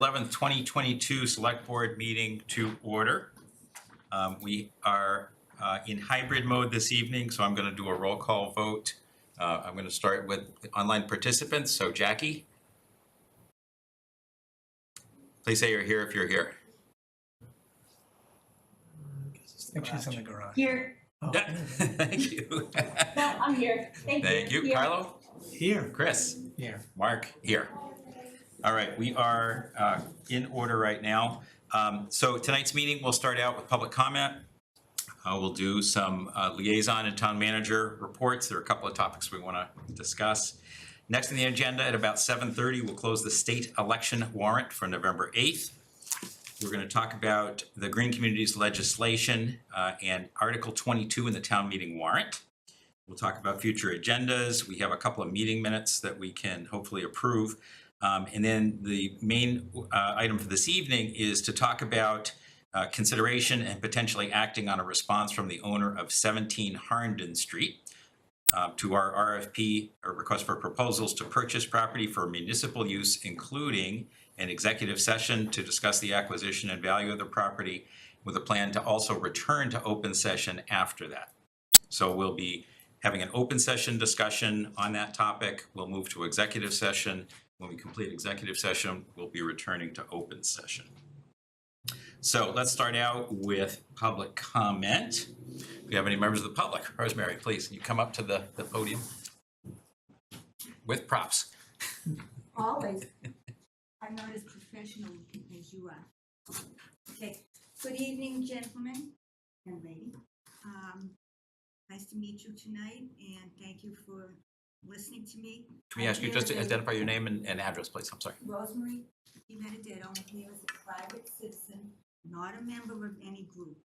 11th, 2022 Select Board meeting to order. We are in hybrid mode this evening, so I'm going to do a roll call vote. I'm going to start with online participants. So Jackie, please say you're here if you're here. I think she's in the garage. Here. Oh, Thank you. No, I'm here. Thank you. Here. Carlo? here. Chris? Here. Mark? Here. All right, we are in order right now. So tonight's meeting, we'll start out with public comment. We'll do some liaison and town manager reports. There are a couple of topics we want to discuss. Next on the agenda at about 7:30, we'll close the state election warrant for November 8th. We're going to talk about the Green Communities legislation and Article 22 in the town meeting warrant. We'll talk about future agendas. We have a couple of meeting minutes that we can hopefully approve. And then the main item for this evening is to talk about consideration and potentially acting on a response from the owner of 17 Harnden Street to our RFP, or request for proposals to purchase property for municipal use, including an executive session to discuss the acquisition and value of the property, with a plan to also return to open session after that. So we'll be having an open session discussion on that topic. We'll move to executive session. When we complete executive session, we'll be returning to open session. So let's start out with public comment. If we have any members of the public, Rosemary, please, can you come up to the podium with props? Always. I'm not as professional as you are. Okay. Good evening, gentlemen and lady. Nice to meet you tonight, and thank you for listening to me. Can we ask you just to identify your name and address, please? I'm sorry. Rosemary Benedetto. I'm here as a private citizen, not a member of any group,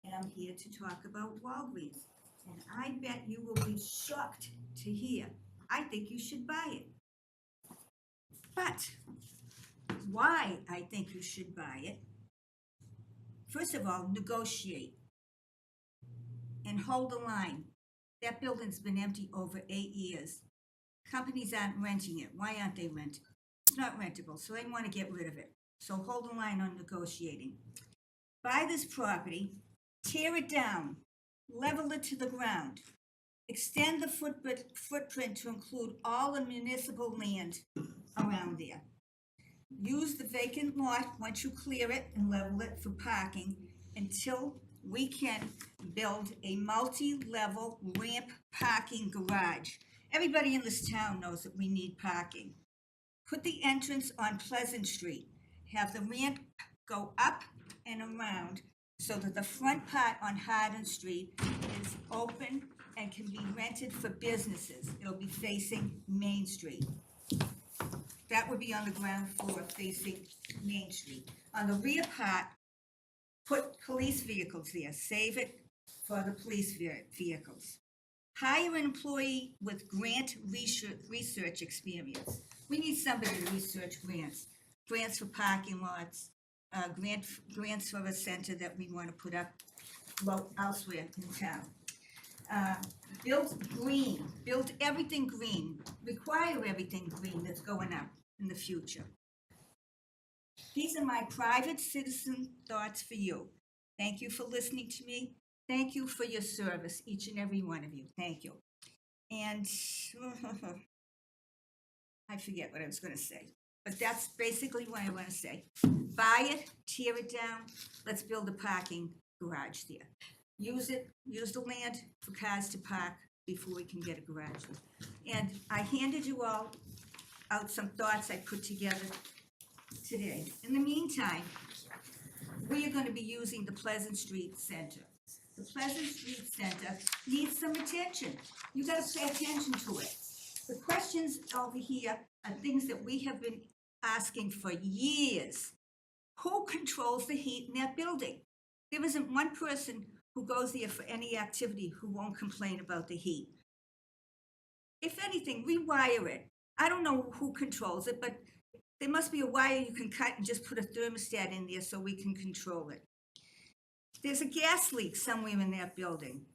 and I'm here to talk about Walgreens. And I bet you will be shocked to hear I think you should buy it. But why I think you should buy it? First of all, negotiate and hold the line. That building's been empty over 8 years. Companies aren't renting it. Why aren't they renting? It's not rentable, so they want to get rid of it. So hold the line on negotiating. Buy this property, tear it down, level it to the ground, extend the footprint to include all the municipal land around there. Use the vacant lot once you clear it and level it for parking until we can build a multi-level ramp parking garage. Everybody in this town knows that we need parking. Put the entrance on Pleasant Street. Have the ramp go up and around so that the front part on Harden Street is open and can be rented for businesses. It'll be facing Main Street. That would be on the ground floor facing Main Street. On the rear part, put police vehicles there. Save it for the police vehicles. Hire an employee with grant research experience. We need somebody to research grants. Grants for parking lots, grants for a center that we want to put up elsewhere in town. Build green, build everything green, require everything green that's going up in the future. These are my private citizen thoughts for you. Thank you for listening to me. Thank you for your service, each and every one of you. Thank you. And I forget what I was going to say, but that's basically what I want to say. Buy it, tear it down. Let's build a parking garage there. Use the land for cars to park before we can get a garage. And I handed you all out some thoughts I put together today. In the meantime, we are going to be using the Pleasant Street Center. The Pleasant Street Center needs some attention. You got to pay attention to it. The questions over here are things that we have been asking for years. Who controls the heat in that building? There isn't one person who goes there for any activity who won't complain about the heat. If anything, rewire it. I don't know who controls it, but there must be a wire you can cut and just put a thermostat in there so we can control it. There's a gas leak somewhere in that building.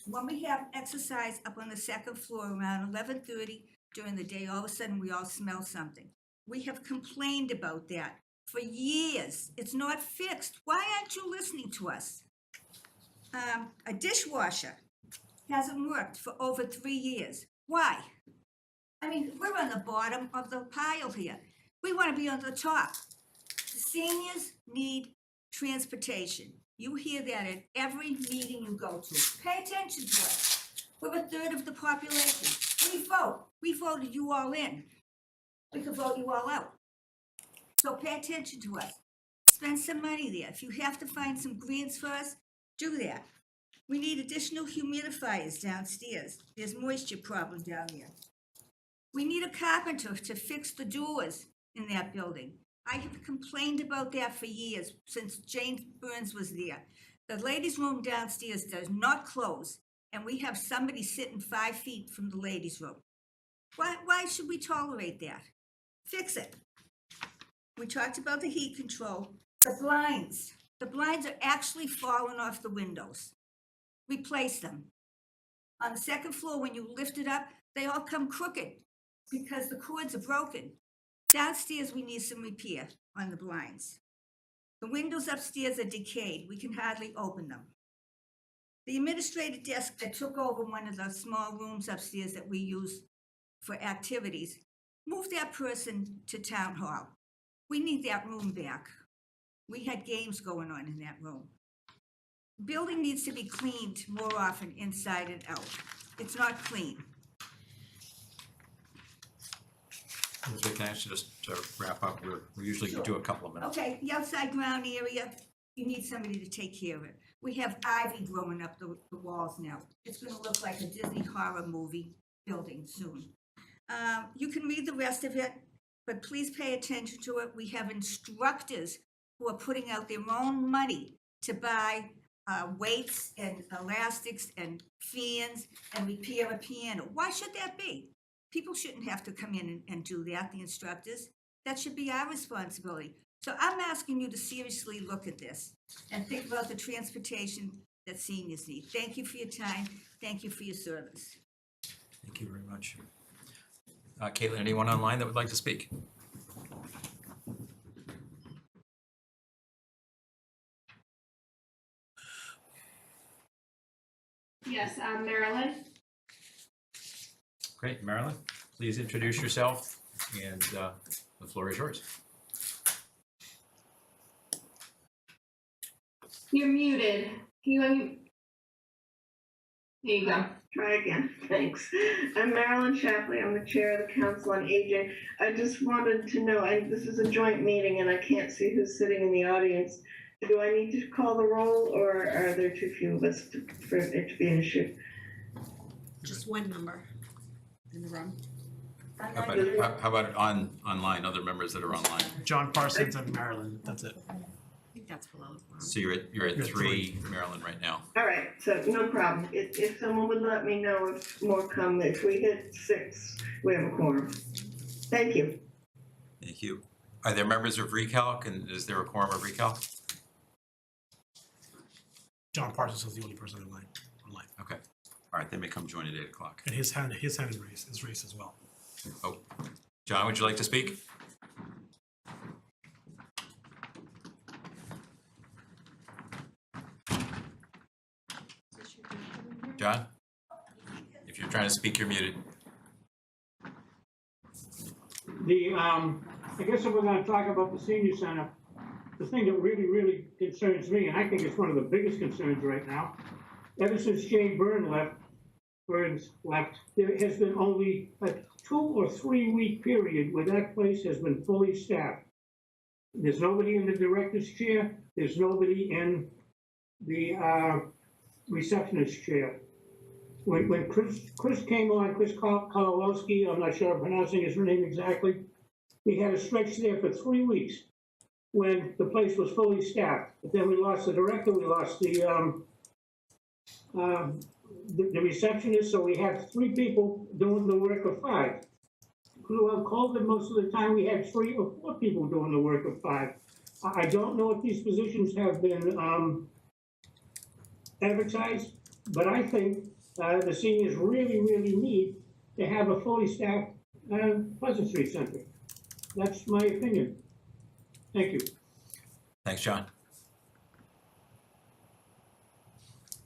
When we have exercise up on the second floor around 11:30 during the day, all of a sudden we all smell something. We have complained about that for years. It's not fixed. Why aren't you listening to us? A dishwasher hasn't worked for over 3 years. Why? I mean, we're on the bottom of the pile here. We want to be on the top. The seniors need transportation. You hear that at every meeting you go to. Pay attention to us. We're a third of the population. We vote. We voted you all in. We could vote you all out. So pay attention to us. Spend some money there. If you have to find some grants for us, do that. We need additional humidifiers downstairs. There's moisture problem down there. We need a carpenter to fix the doors in that building. I have complained about that for years, since James Burns was there. The ladies' room downstairs does not close, and we have somebody sitting 5 feet from the ladies' room. Why should we tolerate that? Fix it. We talked about the heat control. The blinds. The blinds are actually falling off the windows. Replace them. On the second floor, when you lift it up, they all come crooked because the cords are broken. Downstairs, we need some repair on the blinds. The windows upstairs are decayed. We can hardly open them. The administrative desk that took over one of the small rooms upstairs that we use for activities, move that person to town hall. We need that room back. We had games going on in that room. The building needs to be cleaned more often inside and out. It's not clean. Elizabeth, can I ask you just to wrap up? We usually Sure. do a couple of minutes. Okay, the outside ground area, you need somebody to take care of it. We have ivy growing up the walls now. It's gonna look like a Disney horror movie building soon. You can read the rest of it, but please pay attention to it. We have instructors who are putting out their own money to buy weights and elastics and fans and repair a piano. Why should that be? People shouldn't have to come in and do that, the instructors. That should be our responsibility. So I'm asking you to seriously look at this and think about the transportation that seniors need. Thank you for your time. Thank you for your service. Thank you very much. Caitlin, anyone online that would like to speak? Yes, I'm Marilyn. Great, Marilyn, please introduce yourself, and the floor is yours. You're muted. Can you unmute? There you go. Try again. Thanks. I'm Marilyn Shapley. I'm the chair of the Council on Aging. I just wanted to know, this is a joint meeting and I can't see who's sitting in the audience. Do I need to call the roll, or are there too few of us for it to be an issue? Just one number in the room. How about online, other members that are online? John Parsons and Maryland, that's it. I think that's below. So you're at three, Marilyn, right now. All right, so no problem. If someone would let me know if more come, if we hit 6, we have a quorum. Thank you. Thank you. Are there members of Recalc, and is there a quorum of Recalc? John Parsons is the only person online. Okay. All right, they may come join at 8 o'clock. And his hand is raised as well. Oh, John, would you like to speak? John? If you're trying to speak, you're muted. I guess if we're gonna talk about the senior center, the thing that really concerns me, and I think it's one of the biggest concerns right now, ever since Jane Burns left, there has been only a 2 or 3 week period where that place has been fully staffed. There's nobody in the director's chair, there's nobody in the receptionist chair. When Chris came on, Chris Kolowski, I'm not sure I'm pronouncing his name exactly, we had a stretch there for 3 weeks when the place was fully staffed. But then we lost the director, we lost the receptionist, so we had 3 people doing the work of 5. Throughout COVID, most of the time we had 3 or 4 people doing the work of 5. I don't know if these positions have been advertised, but I think the seniors really need to have a fully staffed Pleasant Street Center. That's my opinion. Thank you. Thanks, John.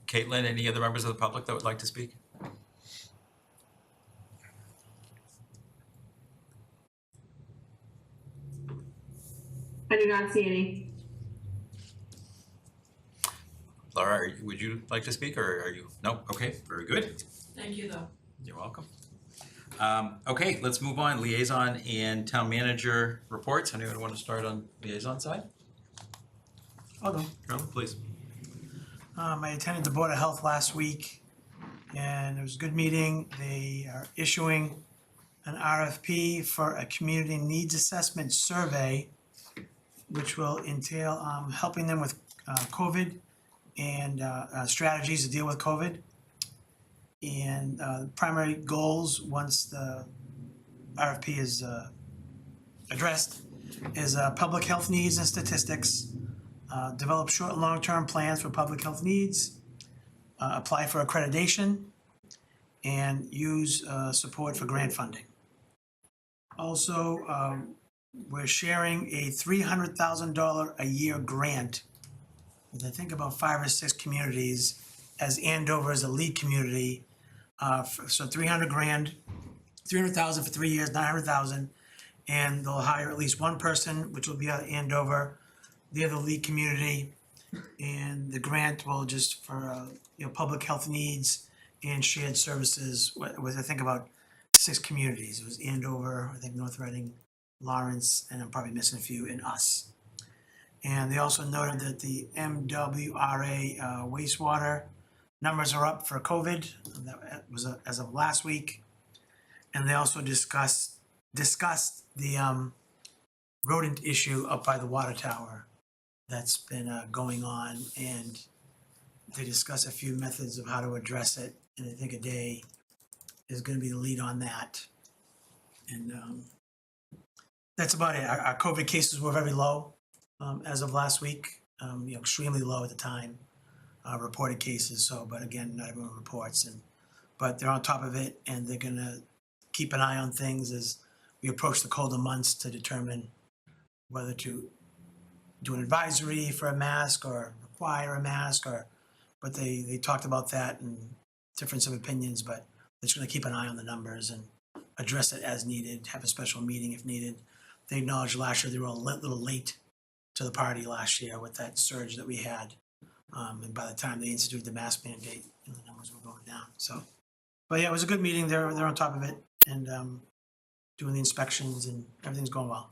Caitlin, any other members of the public that would like to speak? I do not see any. Laura, would you like to speak, or are you? No? Okay, very good. Thank you, though. You're welcome. Okay, let's move on. Liaison and town manager reports. Anyone want to start on liaison side? I'll go. Carolyn, please. I attended the Board of Health last week, and it was a good meeting. They are issuing an RFP for a community needs assessment survey, which will entail helping them with COVID and strategies to deal with COVID. And primary goals, once the RFP is addressed, is public health needs and statistics, develop short and long-term plans for public health needs, apply for accreditation, and use support for grant funding. Also, we're sharing a $300,000 a year grant with, I think, about 5 or 6 communities, as Andover is a lead community. So 300 grand, 300,000 for 3 years, 900,000, and they'll hire at least one person, which will be out of Andover. They're the lead community, and the grant will just for public health needs and shared services with I think about 6 communities. It was Andover, I think North Reading, Lawrence, and I'm probably missing a few, and us. And they also noted that the MWRA wastewater numbers are up for COVID. That was as of last week. And they also discussed the rodent issue up by the water tower that's been going on. And they discuss a few methods of how to address it. And I think a day is going to be the lead on that. And that's about it. Our COVID cases were very low as of last week, extremely low at the time. Reported cases, but again, not everyone reports, but they're on top of it, and they're gonna keep an eye on things as we approach the colder months to determine whether to do an advisory for a mask or require a mask, but they talked about that and difference of opinions, but they're just gonna keep an eye on the numbers and address it as needed, have a special meeting if needed. They acknowledged last year they were a little late to the party last year with that surge that we had. And by the time they instituted the mask mandate, the numbers were going down. So, but yeah, it was a good meeting. They're on top of it and doing the inspections, and everything's going well.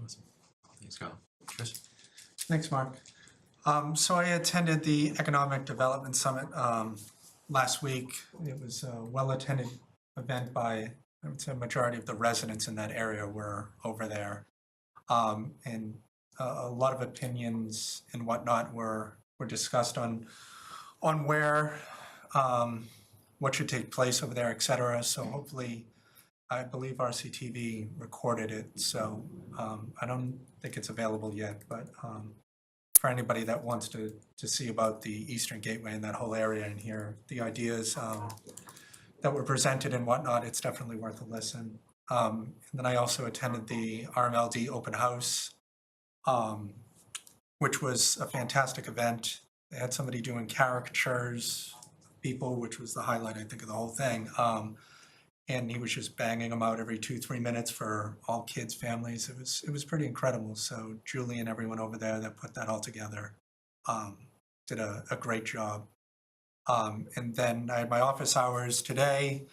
Awesome. Thanks, Carl. Chris? Thanks, Mark. So I attended the Economic Development Summit last week. It was a well-attended event by, I would say, a majority of the residents in that area were over there. And a lot of opinions and whatnot were discussed on where, what should take place over there, et cetera. So hopefully, I believe RCTV recorded it, so I don't think it's available yet, but for anybody that wants to see about the Eastern Gateway and that whole area and hear the ideas that were presented and whatnot, it's definitely worth a listen. And then I also attended the RMLD open house, which was a fantastic event. They had somebody doing caricatures of people, which was the highlight, I think, of the whole thing. And he was just banging them out every 2-3 minutes for all kids, families. It was pretty incredible. So Julie and everyone over there that put that all together did a great job. And then I had my office hours today,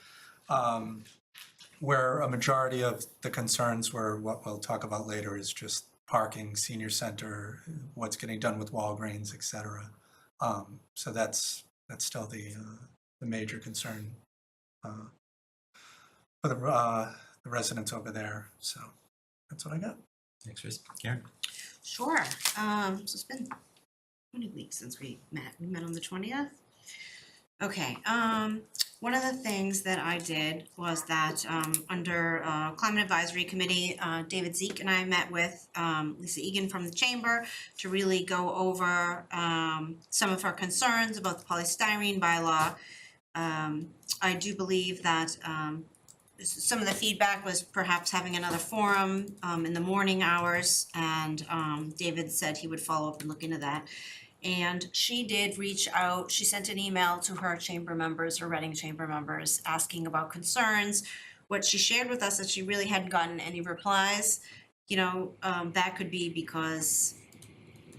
where a majority of the concerns were what we'll talk about later is just parking, senior center, what's getting done with Walgreens, et cetera. So that's still the major concern for the residents over there. So that's what I got. Thanks, Chris. Karen? Sure. So it's been 20 weeks since we met. We met on the 20th. Okay. One of the things that I did was that under Climate Advisory Committee, David Zeke and I met with Lisa Egan from the Chamber to really go over some of our concerns about the polystyrene bylaw. I do believe that some of the feedback was perhaps having another forum in the morning hours, and David said he would follow up and look into that. And she did reach out, she sent an email to her chamber members, her Reading chamber members, asking about concerns. What she shared with us is she really hadn't gotten any replies. You know, that could be because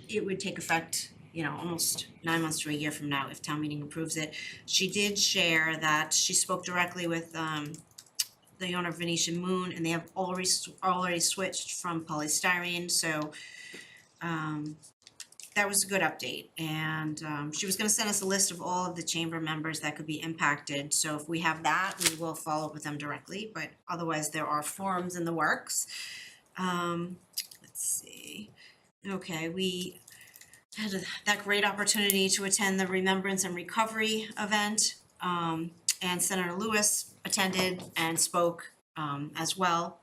it would take effect, you know, almost 9 months to a year from now if town meeting approves it. She did share that she spoke directly with the owner of Venetian Moon, and they have already switched from polystyrene, so that was a good update. And she was gonna send us a list of all of the chamber members that could be impacted, so if we have that, we will follow up with them directly, but otherwise there are forums in the works. Let's see, okay, we had that great opportunity to attend the Remembrance and Recovery event, and Senator Lewis attended and spoke as well.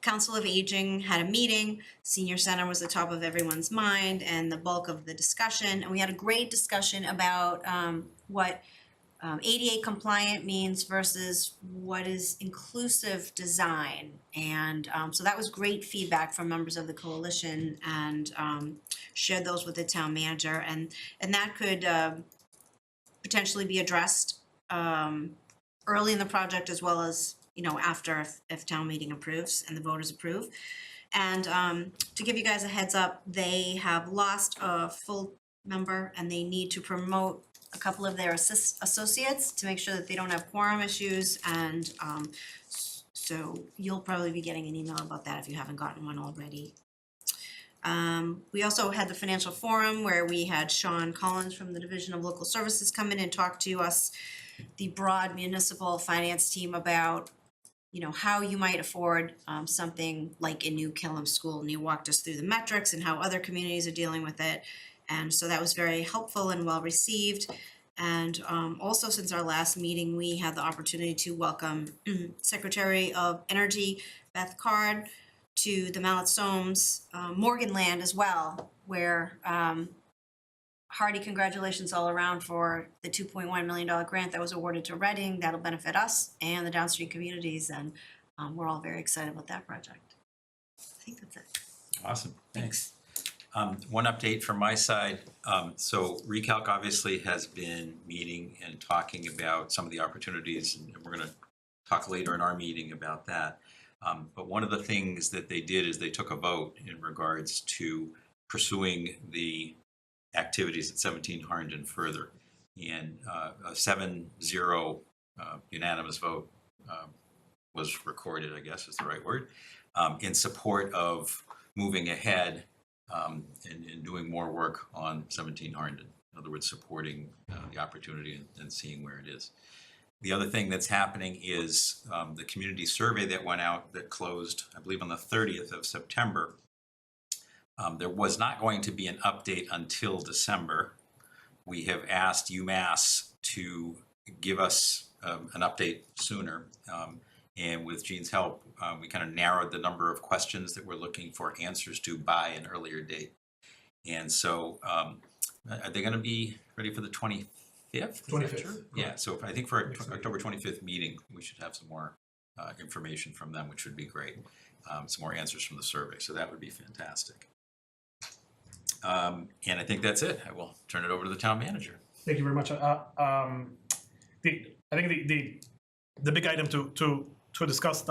Council of Aging had a meeting, Senior Center was the top of everyone's mind and the bulk of the discussion, and we had a great discussion about what ADA compliant means versus what is inclusive design. And so that was great feedback from members of the coalition, and shared those with the town manager, and that could potentially be addressed early in the project as well as, you know, after if town meeting approves and the voters approve. And to give you guys a heads up, they have lost a full member and they need to promote a couple of their associates to make sure that they don't have quorum issues, and so you'll probably be getting an email about that if you haven't gotten one already. We also had the financial forum where we had Sean Collins from the Division of Local Services come in and talk to us, the broad municipal finance team, about, you know, how you might afford something like a new Killam School. And he walked us through the metrics and how other communities are dealing with it. And so that was very helpful and well received. And also, since our last meeting, we had the opportunity to welcome Secretary of Energy Beth Card to the Mallet Soames Morgan Land as well, where hearty congratulations all around for the $2.1 million grant that was awarded to Reading. That'll benefit us and the downstream communities, and we're all very excited about that project. I think that's it. Awesome, thanks. One update from my side. So Recalc obviously has been meeting and talking about some of the opportunities, and we're gonna talk later in our meeting about that. But one of the things that they did is they took a vote in regards to pursuing the activities at 17 Harnden further. And a 7-0 unanimous vote was recorded, I guess is the right word, in support of moving ahead and doing more work on 17 Harnden. In other words, supporting the opportunity and seeing where it is. The other thing that's happening is the community survey that went out that closed, I believe, on the 30th of September. There was not going to be an update until December. We have asked UMass to give us an update sooner. And with Jean's help, we kind of narrowed the number of questions that we're looking for answers to by an earlier date. And so are they going to be ready for the 25th? 25th. Yeah, so I think for our October 25th meeting, we should have some more information from them, which would be great. Some more answers from the survey, so that would be fantastic. And I think that's it. I will turn it over to the town manager. Thank you very much. I think the big item to discuss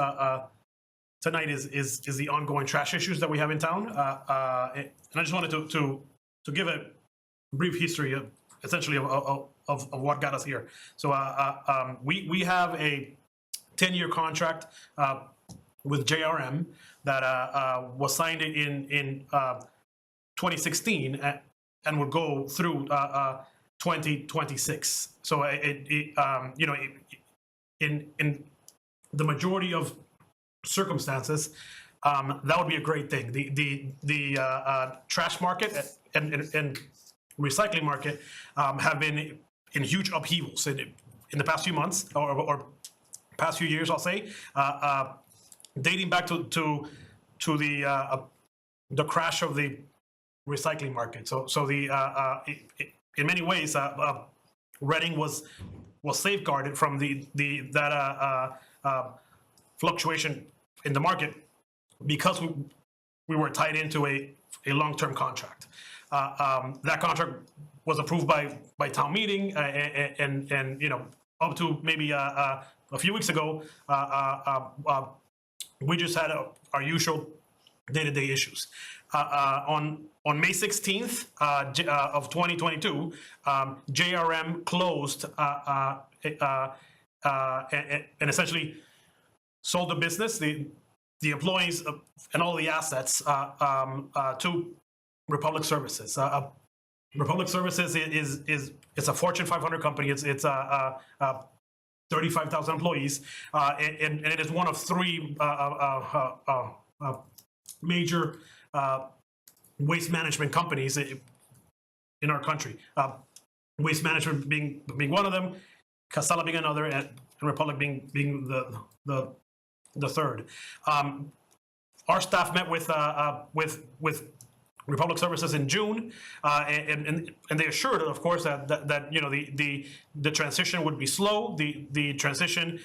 tonight is the ongoing trash issues that we have in town. And I just wanted to give a brief history of essentially of what got us here. So we have a 10-year contract with JRM that was signed in 2016 and would go through 2026. So in the majority of circumstances, that would be a great thing. The trash market and recycling market have been in huge upheavals in the past few months or past few years, I'll say, dating back to the crash of the recycling market. So in many ways, Reading was safeguarded from fluctuation in the market because we were tied into a long-term contract. That contract was approved by town meeting, and up to maybe a few weeks ago, we just had our usual day-to-day issues. On May 16th of 2022, JRM closed and essentially sold the business, the employees and all the assets to Republic Services. Republic Services it's a Fortune 500 company. It's 35,000 employees, and it is one of three major waste management companies in our country. Waste Management being one of them, Casella being another, and Republic being the third. Our staff met with Republic Services in June, and they assured, of course, that the transition would be slow. The transition,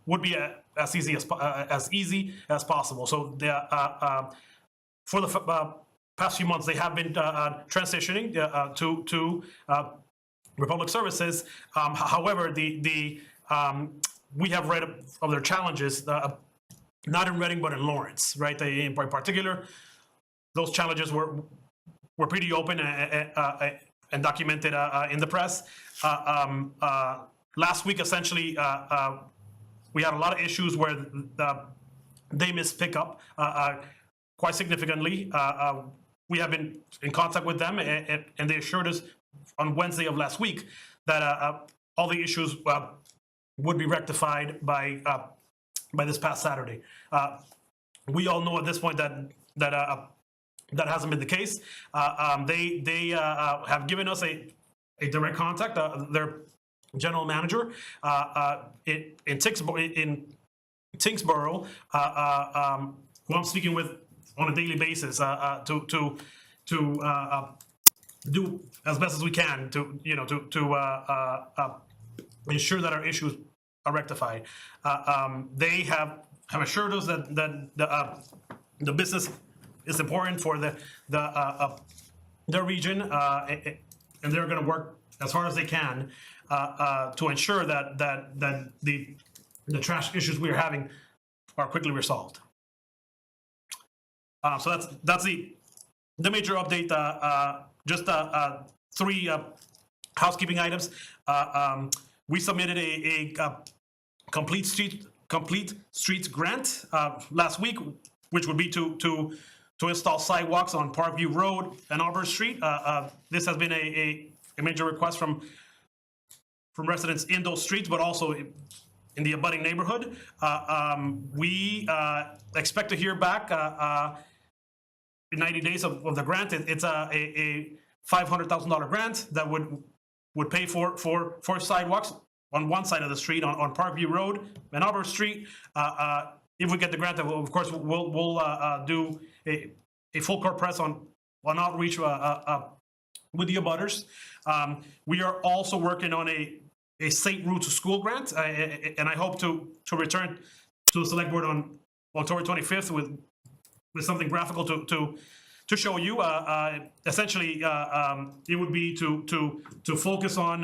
would be as easy as possible. So for the past few months, they have been transitioning to Republic Services. However, we have read of their challenges, not in Reading but in Lawrence, right? In particular, those challenges were pretty open and documented in the press. Last week, essentially, we had a lot of issues where they missed pickup quite significantly. We have been in contact with them, and they assured us on Wednesday of last week that all the issues would be rectified by this past Saturday. We all know at this point that hasn't been the case. They have given us a direct contact. Their general manager in Tingsboro, who I'm speaking with on a daily basis to do as best as we can to ensure that our issues are rectified. They have assured us that the business is important for their region, and they're going to work as hard as they can to ensure that the trash issues we are having are quickly resolved. So that's the major update. Just three housekeeping items. We submitted a complete streets grant last week, which would be to install sidewalks on Parkview Road and Auburn Street. This has been a major request from residents in those streets, but also in the abutting neighborhood. We expect to hear back in 90 days of the grant. It's a $500,000 grant that would pay for sidewalks on one side of the street on Parkview Road and Auburn Street. If we get the grant, of course, we'll do a full court press on outreach with the abutters. We are also working on a safe route to school grant, and I hope to return to the select board on October 25th with something graphical to show you. Essentially, it would be to focus on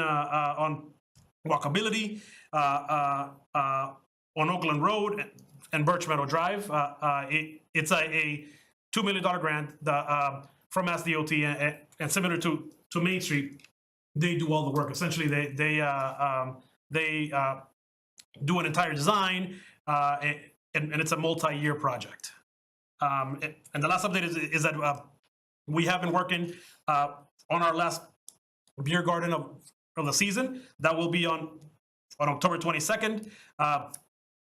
walkability on Oakland Road and Birch Meadow Drive. It's a $2 million grant from SDOT, and similar to Main Street, they do all the work. Essentially, they do an entire design, and it's a multi-year project. And the last update is that we have been working on our last beer garden of the season. That will be on October 22nd.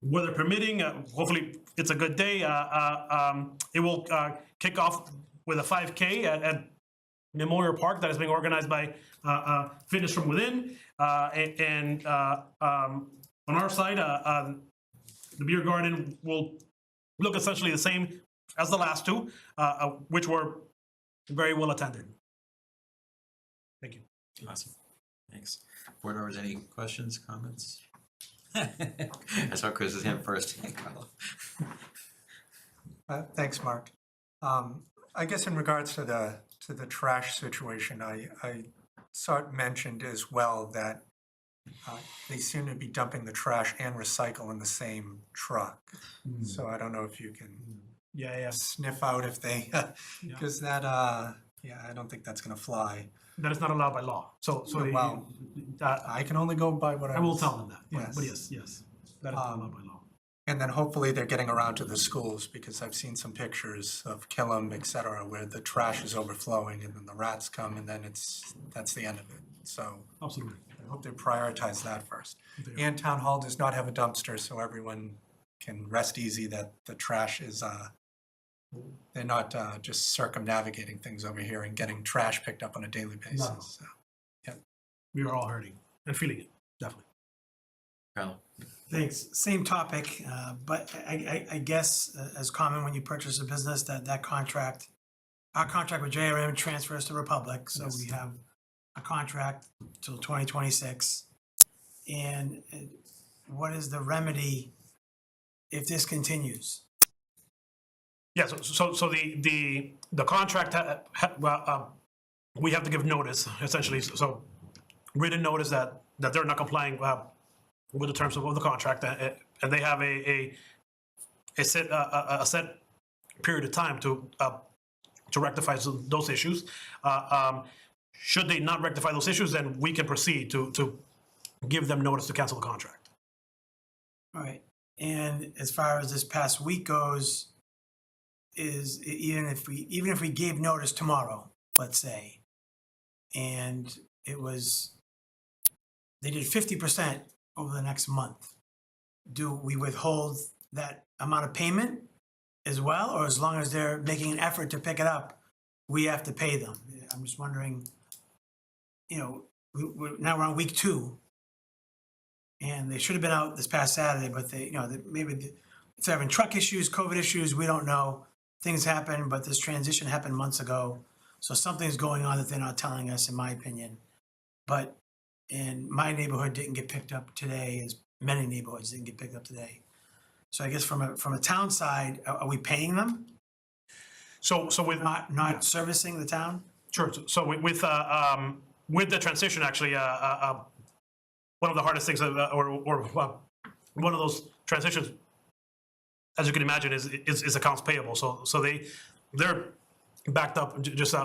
Weather permitting, hopefully it's a good day. It will kick off with a 5K at Memorial Park that is being organized by Fitness from Within. And on our side, the beer garden will look essentially the same as the last two, which were very well attended. Thank you. Awesome. Thanks. Board members, any questions, comments? I saw Chris's hand first. Thanks, Mark. I guess in regards to the trash situation, I saw it mentioned as well that they seem to be dumping the trash and recycle in the same truck. So I don't know if you can Yeah. sniff out if they, because that, yeah, I don't think that's gonna fly. That is not allowed by law. So Well, I can only go by what I will was- tell them that. But Yes. yes, that is not allowed by law. And then hopefully they're getting around to the schools, because I've seen some pictures of Killam, et cetera, where the trash is overflowing and then the rats come and then that's the end of it. So Absolutely. I hope they prioritize that first. They are. And Town Hall does not have a dumpster, so everyone can rest easy that the trash is, they're not just circumnavigating things over here and getting trash picked up on a daily basis. So, We are all hurting and feeling it, definitely. Carlo? Thanks. Same topic, but I guess as common when you purchase a business, that contract, our contract with JRM transfers to Republic, so we have a contract till 2026. And what is the remedy if this continues? Yeah, so the contract, we have to give notice, essentially, so written notice that they're not complying with the terms of the contract, and they have a set period of time to rectify those issues. Should they not rectify those issues, then we can proceed to give them notice to cancel the contract. All right, and as far as this past week goes, is even if we gave notice tomorrow, let's say, and it was, they did 50% over the next month, do we withhold that amount of payment as well, or as long as they're making an effort to pick it up, we have to pay them? I'm just wondering, you know, now we're on week 2, and they should have been out this past Saturday, but they, you know, maybe if they're having truck issues, COVID issues, we don't know. Things happen, but this transition happened months ago, so something's going on that they're not telling us, in my opinion. But in my neighborhood didn't get picked up today, as many neighborhoods didn't get picked up today. So I guess from a town side, are we paying them, So with not servicing the town? Sure. So with the transition, actually, one of the hardest things, or one of those transitions, as you can imagine, is accounts payable. So they're backed up just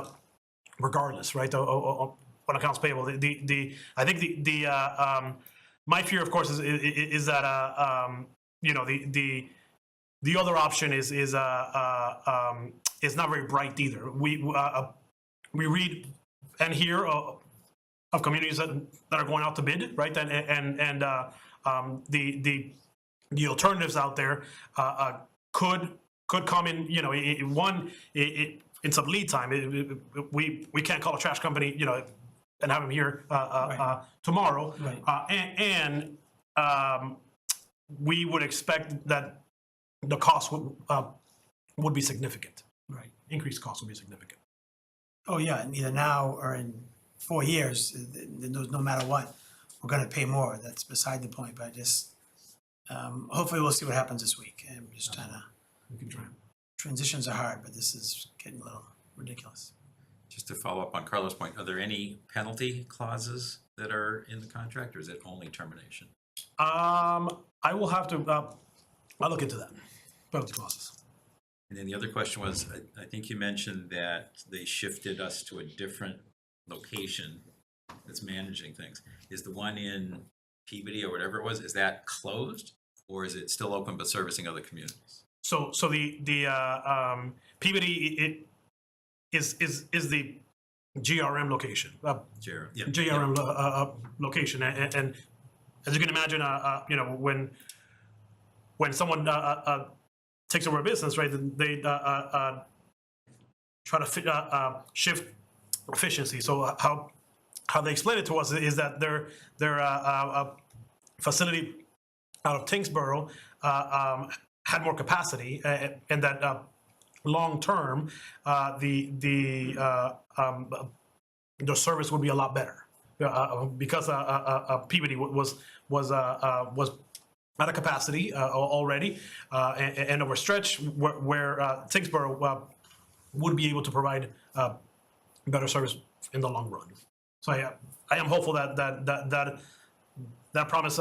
regardless, right? On accounts payable. I think my fear, of course, is that you know, the other option is not very bright either. We read and hear of communities that are going out to bid, right? And the alternatives out there could come in, you know, in some lead time. We can't call a trash company, you know, and have them here tomorrow. Right. And we would expect that the cost would be significant. Right. Increased cost would be significant. Oh, yeah, and either now or in 4 years, no matter what, we're gonna pay more. That's beside the point, but I just, hopefully we'll see what happens this week. I'm just trying to, We can try. transitions are hard, but this is getting a little ridiculous. Just to follow up on Carlos' point, are there any penalty clauses that are in the contract, or is it only termination? I will have to, I'll look into that. Penalty clauses. And then the other question was, I think you mentioned that they shifted us to a different location that's managing things. Is the one in Peabody or whatever it was, is that closed, or is it still open but servicing other communities? So the Peabody is the GRM location. Jared, yeah. GRM location, and as you can imagine, you know, when someone takes over a business, right, they try to shift efficiency. So how they explain it to us is that their facility out of Tingsboro had more capacity, and that long term the service would be a lot better because Peabody was at a capacity already, and overstretched, where Tingsboro would be able to provide better service in the long run. So I am hopeful that promise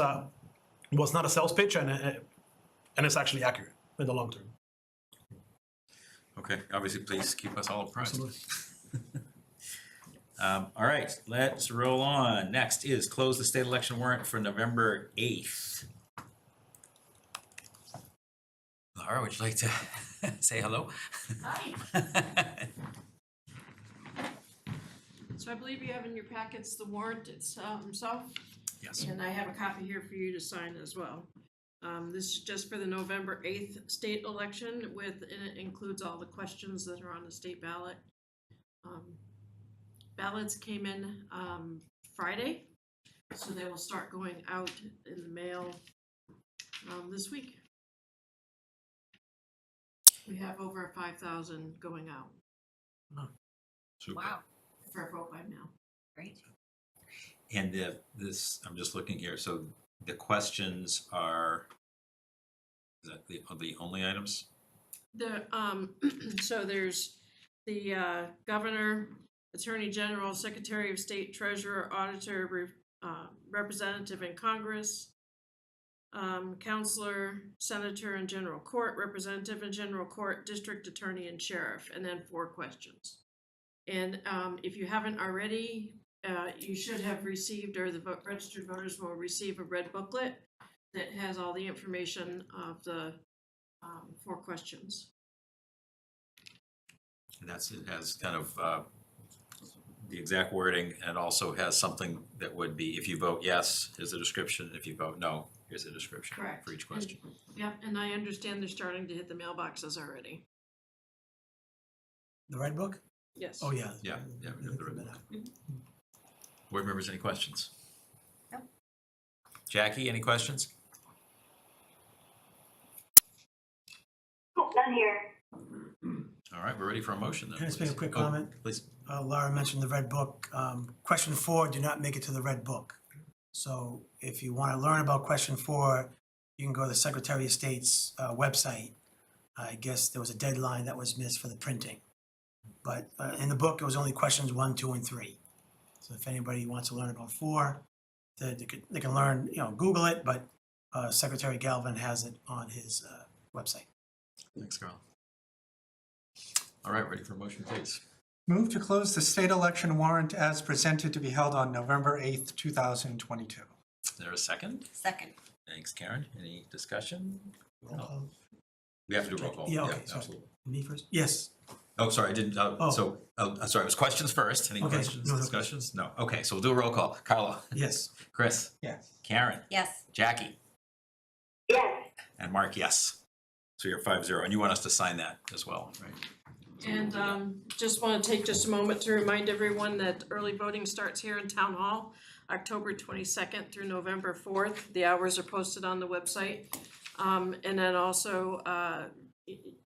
was not a sales pitch, and it's actually accurate in the long term. Okay, obviously, please keep us all apprised. All right, let's roll on. Next is close the state election warrant for November 8th. Laura, would you like to say hello? Hi. So I believe you have in your packets the warrant itself, Yes. and I have a copy here for you to sign as well. This is just for the November 8th state election and it includes all the questions that are on the state ballot. Ballots came in Friday, so they will start going out in the mail this week. We have over 5,000 going out Super. Wow, for a vote by mail. great. And this, I'm just looking here, so the questions are, is that the only items? The, so there's the governor, attorney general, secretary of state, treasurer, auditor, representative in Congress, counselor, senator in general court, representative in general court, district attorney and sheriff, and then 4 questions. And if you haven't already, you should have received, or the registered voters will receive a red booklet that has all the information of the 4 questions. And it has kind of the exact wording, and also has something that would be, if you vote yes, here's a description, if you vote no, here's a description Correct. for each question. Yep, and I understand they're starting to hit the mailboxes already. The Red Book? Yes. Oh, yeah. Yeah, we have the Red Book. Board members, any questions? No. Jackie, any questions? None here. All right, we're ready for a motion then. Can I just make a please. quick Oh, comment? Please. Laura mentioned the Red Book. Question 4 did not make it to the Red Book. So if you want to learn about question 4, you can go to the Secretary of State's website. I guess there was a deadline that was missed for the printing. But in the book, it was only questions 1, 2, and 3. So if anybody wants to learn about 4, they can learn, Google it, but Secretary Galvin has it on his website. Thanks, Carl. All right, ready for a motion, please. Move to close the state election warrant as presented to be held on November 8th, 2022. Is there a second? Second. Thanks, Karen. Any discussion? Roll call. We have to do roll call. Yeah, okay, sorry. Absolutely. Me first? Yes. Oh, sorry, I didn't, Oh. sorry, it was questions first. Any Okay, questions, no, no discussions? No. Okay, so we'll do a roll call. Carla, Yes. Chris, Yes. Karen, Yes. Jackie, Yes. and Mark, yes. So you're 5-0, and you want us to sign that as well, right? And just want to take just a moment to remind everyone that early voting starts here in Town Hall, October 22nd through November 4th. The hours are posted on the website. And then also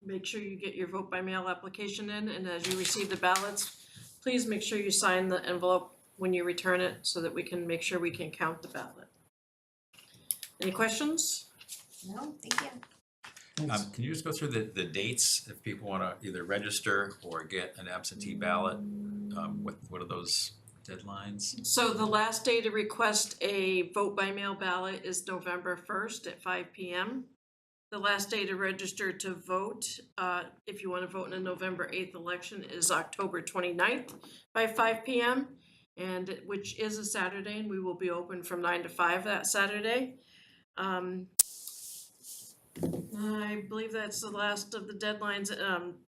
make sure you get your vote by mail application in, and as you receive the ballots, please make sure you sign the envelope when you return it so that we can make sure we can count the ballot. Any questions? No, thank you. Can you just go through the dates if people want to either register or get an absentee ballot? What are those deadlines? So the last day to request a vote by mail ballot is November 1st at 5 p.m. The last day to register to vote, if you want to vote in a November 8th election, is October 29th by 5 p.m. and which is a Saturday, and we will be open from 9 to 5 that Saturday. I believe that's the last of the deadlines.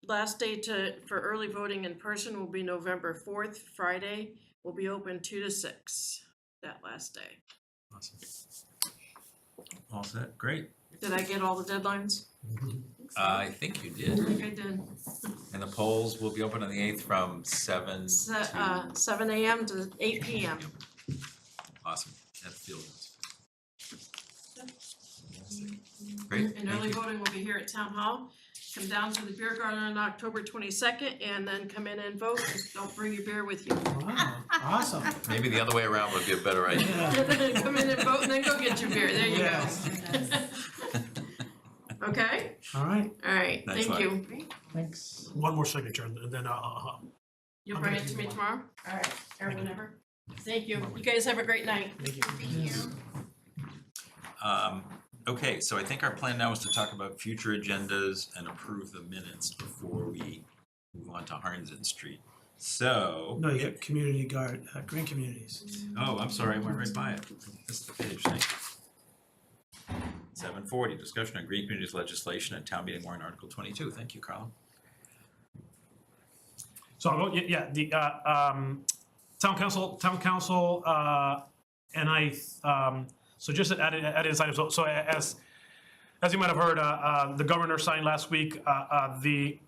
Last day for early voting in person will be November 4th, Friday. We'll be open 2 to 6 that last day. Awesome. All set, great. Did I get all the deadlines? I think you I did. think I did. And the polls will be open on the 8th from 7 to... 7 a.m. to 8 p.m. Awesome. That feels... Great, And thank early you. voting will be here at Town Hall. Come down to the beer garden on October 22nd and then come in and vote. Just don't bring your beer with you. Wow, awesome. Maybe the other way around would be a better idea. Come in and vote and then go get your beer. There you Yes. go. Okay? All right, All right, Thanks, thank Mike. you. thanks. One more signature and then, You'll I'll bring get it it to to me you tomorrow? All right, or whenever. Thank you. You guys have a great night. thank you. Okay, so I think our plan now is to talk about future agendas and approve the minutes before we move on to Harnson Street. So. No, you got community guard, green communities. Oh, I'm sorry, I went right by it. Missed the page, thank you. 7:40, discussion on green communities legislation and town meeting warrant article 22. Thank you, Carl. So I'll go, yeah, the, town council, and I, suggested added this item, so as you might have heard, the governor signed last week, the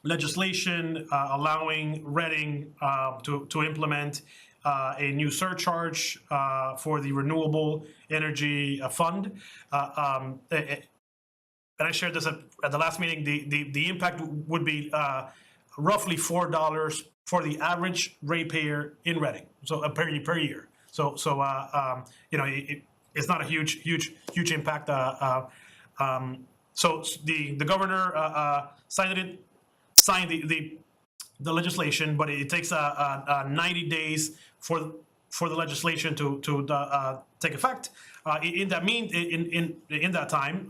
legislation, allowing Reading, to implement, a new surcharge, for the renewable energy fund. And I shared this at the last meeting, the impact would be, roughly $4 for the average ratepayer in Reading, so per year. So you know, it's not a huge impact. So the governor signed the legislation, but it takes 90 days for the legislation to take effect. In that time,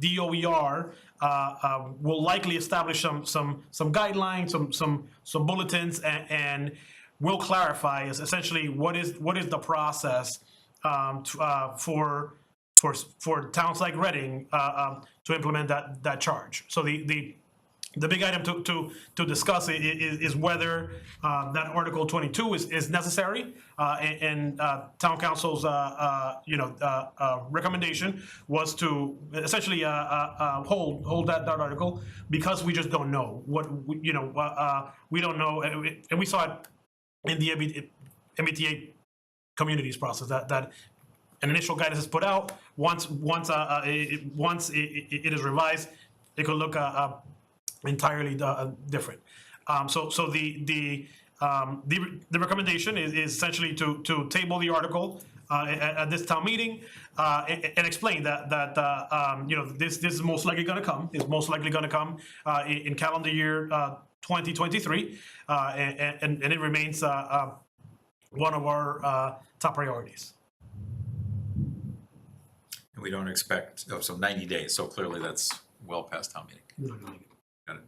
DOER will likely establish some guidelines, some bulletins, and will clarify essentially what is the process for towns like Reading to implement that charge. So the big item to discuss is whether that Article 22 is necessary, and town council's recommendation was to essentially hold that article, because we just don't know what we don't know, and we saw it in the MBTA communities process that an initial guidance is put out. Once it is revised, it could look entirely different. So the recommendation is essentially to table the article at this town meeting, and explain that this is most likely going to come. Is most likely going to come in calendar year 2023, and it remains one of our top priorities. And we don't expect, so 90 days, so clearly that's well past town meeting. Got it.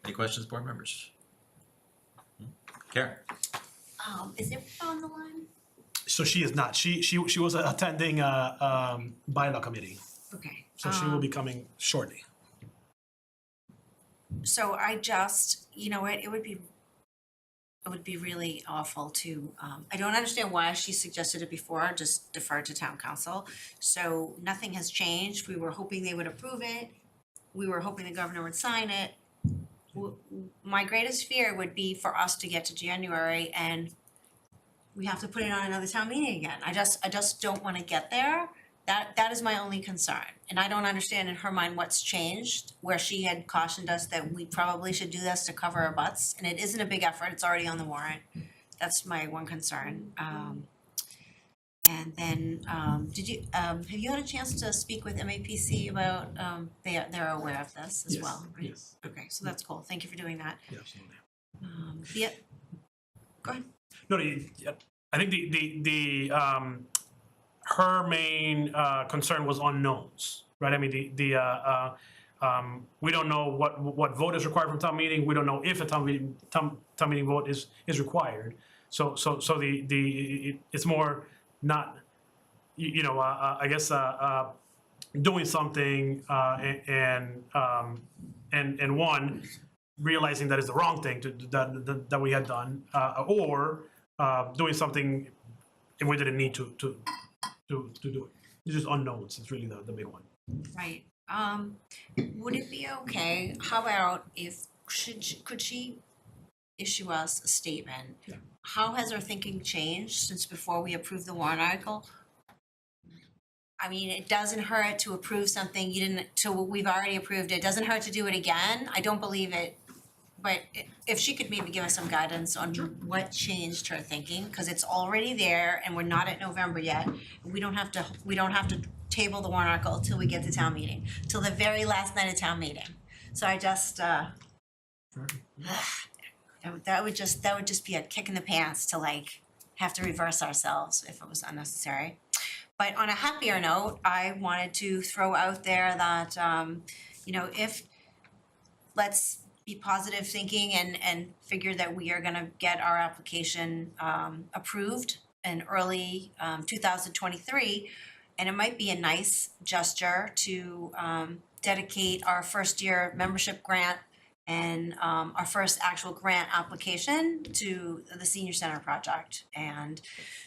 Any questions, board members? Karen? Is everyone on the line? So she is not. She was attending bylaw committee, Okay. so she will be coming shortly. So I just, you know what, it would be really awful to, I don't understand why she suggested it before, just defer to town council. So nothing has changed. We were hoping they would approve it. We were hoping the governor would sign it. My greatest fear would be for us to get to January and we have to put it on another town meeting again. I just don't wanna get there. That is my only concern. And I don't understand in her mind what's changed, where she had cautioned us that we probably should do this to cover our butts. And it isn't a big effort, it's already on the warrant. That's my one concern. And then, have you had a chance to speak with MAPC about, they're aware of this as well, right? Yes. Okay, so that's cool. Thank you for doing that. Yeah, absolutely. Yeah, go ahead. No, I think her main concern was unknowns, right? I mean, we don't know what vote is required from town meeting. We don't know if a town meeting vote is required. So it's more not, I guess doing something and one realizing that is the wrong thing that we had done, or doing something and we didn't need to do it. It's just unknowns. It's really the big one. Right. Would it be okay, how about could she issue us a statement? Yeah. How has our thinking changed since before we approved the warrant article? I mean, it doesn't hurt to approve something you didn't, we've already approved it, doesn't hurt to do it again, I don't believe it. But if she could maybe give us some guidance on what changed her thinking, cause it's already there and we're not at November yet. We don't have to table the warrant article till we get to town meeting, till the very last night of town meeting. So I just, that would just be a kick in the pants to like have to reverse ourselves if it was unnecessary. But on a happier note, I wanted to throw out there that, if, let's be positive thinking and figure that we are gonna get our application, approved in early, 2023. And it might be a nice gesture to, dedicate our first year membership grant and our first actual grant application to the senior center project. And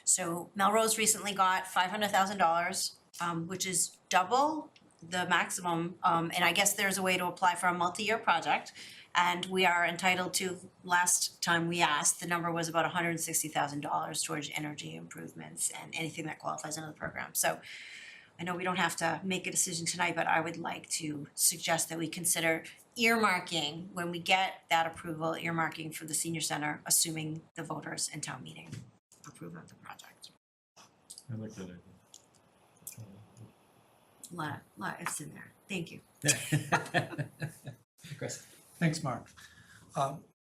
so Melrose recently got $500,000, which is double the maximum. And I guess there's a way to apply for a multi-year project. And we are entitled to, last time we asked, the number was about $160,000 towards energy improvements and anything that qualifies under the program. So I know we don't have to make a decision tonight, but I would like to suggest that we consider earmarking, when we get that approval, earmarking for the senior center, assuming the voters in town meeting approve of the project. I like that idea. Lot ifs in there. Thank you. Chris? Thanks, Mark.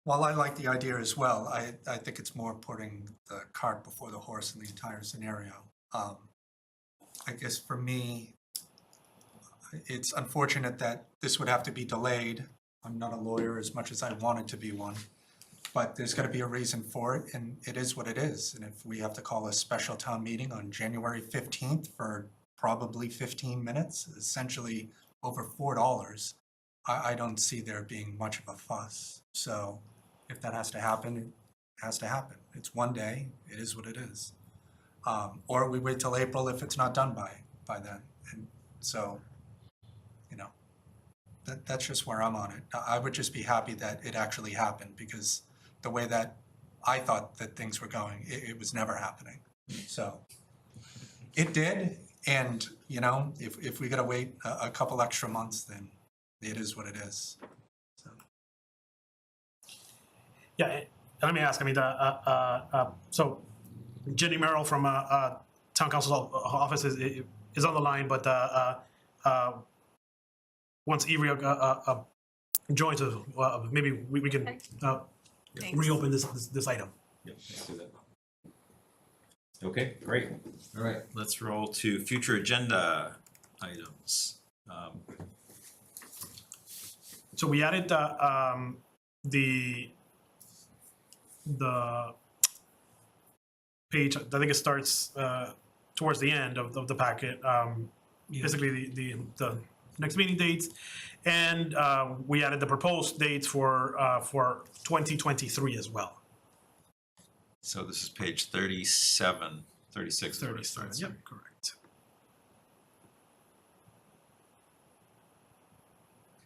While I like the idea as well, I think it's more putting the cart before the horse in the entire scenario. I guess for me, it's unfortunate that this would have to be delayed. I'm not a lawyer as much as I wanted to be one, but there's gotta be a reason for it, and it is what it is. And if we have to call a special town meeting on January 15th for probably 15 minutes, essentially over $4, I don't see there being much of a fuss. So if that has to happen, it has to happen. It's one day, it is what it is. Or we wait till April if it's not done by then. And so, that's just where I'm on it. I would just be happy that it actually happened, because the way that I thought that things were going, it was never happening. So it did, and if we gotta wait a couple extra months, then it is what it is. So. Yeah, let me ask, I mean, so Jenny Merrill from Town Council's office is on the line, but once Ivrea joins us, maybe we can Thanks. reopen this item. Yep, let's do that. Okay, great. All right, let's roll to future agenda items. So we added the page, I think it starts towards the end of the packet, basically the next meeting dates, and we added the proposed dates for 2023 as well. So this is page 37, 36. 37, yep, correct.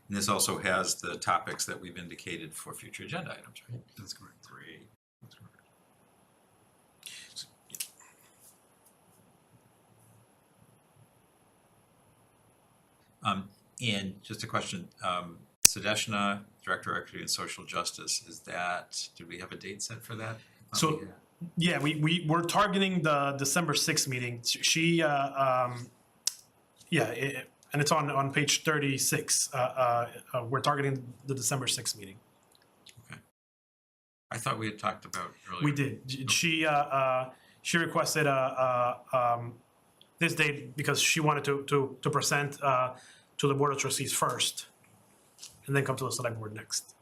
And this also has the topics that we've indicated for future agenda items, right? That's correct. Great. That's correct. And just a question, Sadeshna, Director of Equity and Social Justice, did we have a date set for that? So, yeah, we're targeting the December 6th meeting. She, and it's on page 36. We're targeting the December 6th meeting. Okay. I thought we had talked about earlier. We did. She requested this date because she wanted to present to the Board of Trustees first, and then come to the Select Board next.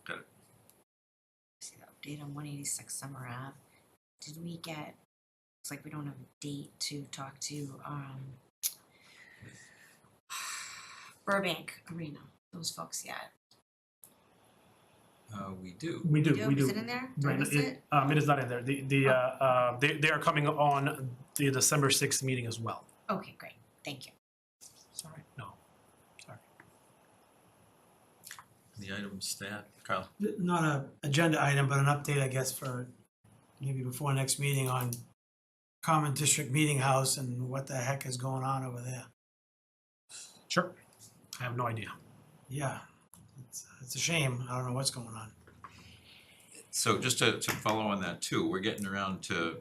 Got it. See the update on 186 Summer Ave. Did we get, looks like we don't have a date to talk to Burbank Arena, those folks yet. We do. We do. Is it in there? Did I Right, miss it? it is not in there. They are coming on the December 6th meeting as well. Okay, great, thank you. Sorry. No. Sorry. The items that, Kyle? Not a agenda item, but an update, I guess, for maybe before next meeting on Common District Meeting House and what the heck is going on over there. Sure. I have no idea. Yeah, it's a shame. I don't know what's going on. So just to follow on that too, we're getting around to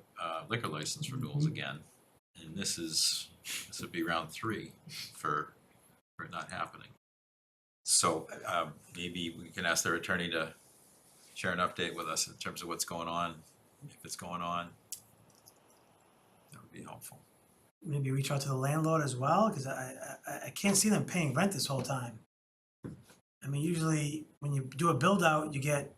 liquor license renewals again. And this would be round 3 for it not happening. So maybe we can ask their attorney to share an update with us in terms of what's going on, if it's going on. That would be helpful. Maybe reach out to the landlord as well, because I can't see them paying rent this whole time. I mean, usually when you do a build out, you get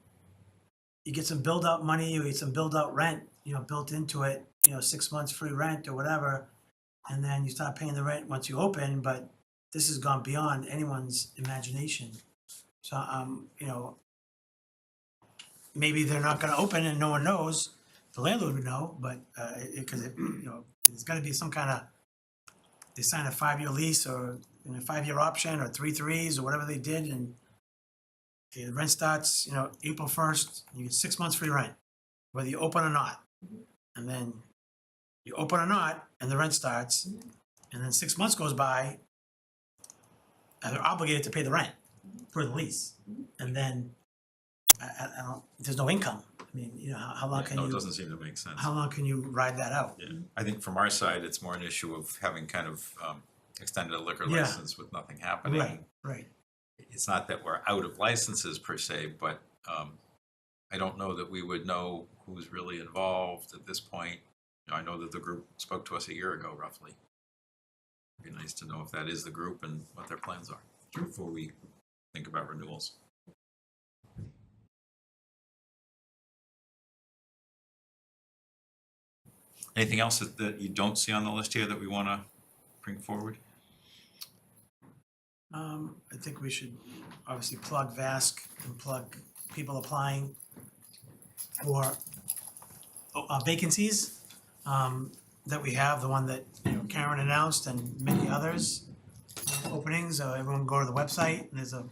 some build out money, you get some build out rent, built into it, 6 months free rent or whatever. And then you start paying the rent once you open, but this has gone beyond anyone's imagination. So, maybe they're not gonna open and no one knows. The landlord would know, but, because there's gotta be some kind of, they sign a 5-year lease or a 5-year option or 3 threes or whatever they did, and okay, the rent starts, April 1st, you get 6 months free rent, whether you open or not. And then you open or not, and the rent starts, and then 6 months goes by, and they're obligated to pay the rent for the lease. And then, I don't, there's no income. I mean, how long can No, you? it doesn't seem to make sense. How long can you ride that out? Yeah, I think from our side, it's more an issue of having kind of extended a liquor Yeah. license with nothing happening. Right. It's not that we're out of licenses per se, but I don't know that we would know who's really involved at this point. I know that the group spoke to us a year ago, roughly. It'd be nice to know if that is the group and what their plans are before we think about renewals. Anything else that you don't see on the list here that we want to bring forward? I think we should obviously plug VASC and plug people applying for vacancies that we have, the one that Karen announced and many others, openings. Everyone go to the website, and there's a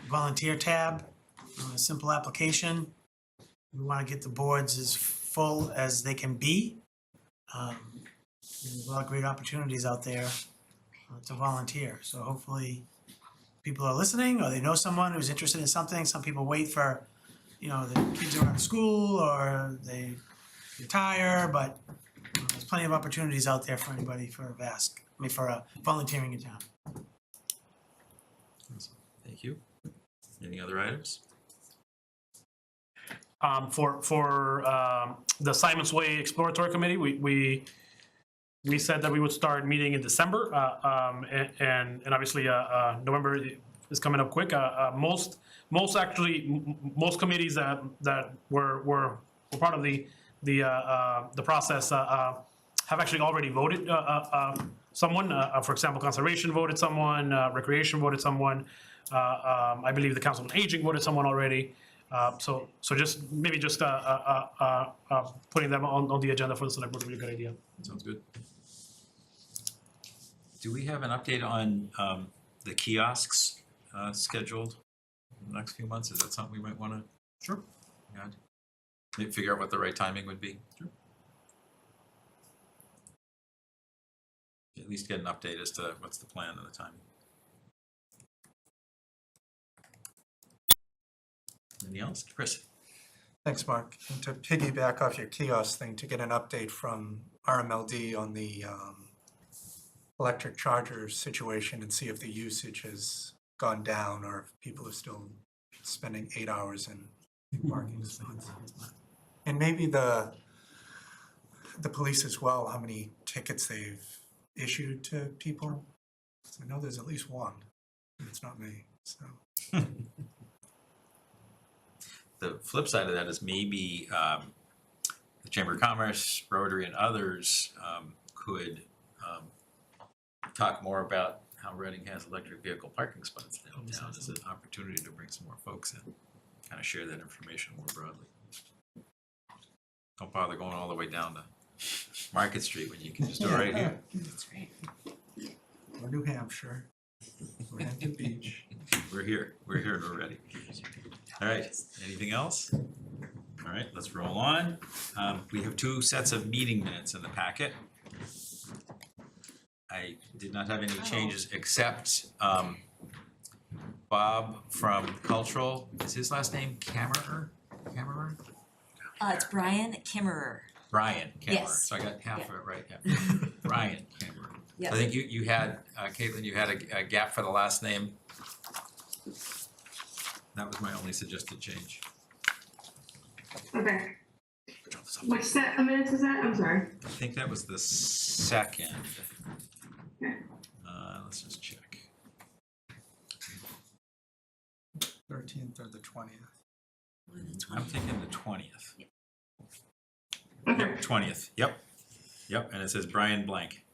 volunteer tab, a simple application. We want to get the boards as full as they can be. There's a lot of great opportunities out there to volunteer. So hopefully people are listening, or they know someone who's interested in something. Some people wait for, the kids are out of school or they retire, but there's plenty of opportunities out there for anybody for volunteering in town. Thank you. Any other items? For the Simon's Way Exploratory Committee, we said that we would start meeting in December, and obviously November is coming up quick. Most committees that were part of the process have actually already voted someone. For example, Conservation voted someone, Recreation voted someone. I believe the Council on Aging voted someone already. So just maybe putting them on the agenda for the select board would be a good idea. Sounds good. Do we have an update on the kiosks scheduled in the next few months? Is that something we might want to? Sure. Add? Maybe figure out what the right timing would be. Sure. At least get an update as to what's the plan and the timing. Anything else? Chris? Thanks, Mark. And to piggyback off your kiosk thing, to get an update from RMLD on the electric charger situation and see if the usage has gone down or if people are still spending 8 hours in parking spots. And maybe the police as well, how many tickets they've issued to people. I know there's at least one. It's not me, so. The flip side of that is maybe the Chamber of Commerce, Rotary, and others could talk more about how Reading has electric vehicle parking spots downtown as an opportunity to bring some more folks in, kind of share that information more broadly. Don't bother going all the way down to Market Street when you can just do it right here. That's great. Or New Hampshire, or Hampton Beach. We're here and we're ready. All right, anything else? All right, let's roll on. We have 2 sets of meeting minutes in the packet. I did not have any changes except Bob from Cultural, is his last name Kammerer? Kammerer? It's Brian Kimmerer. Brian Kammerer, Yes. so I got half Yeah. of it right, yeah. Brian Kammerer. Yes. I think you had, Caitlin, you had a gap for the last name. That was my only suggested change. Okay. Which set of minutes is that? I'm sorry. I think that was the second. Okay. Let's just check. 13th or the 20th. I'm thinking the 20th. Okay. Yep, 20th, yep. Yep, and it says Brian blank.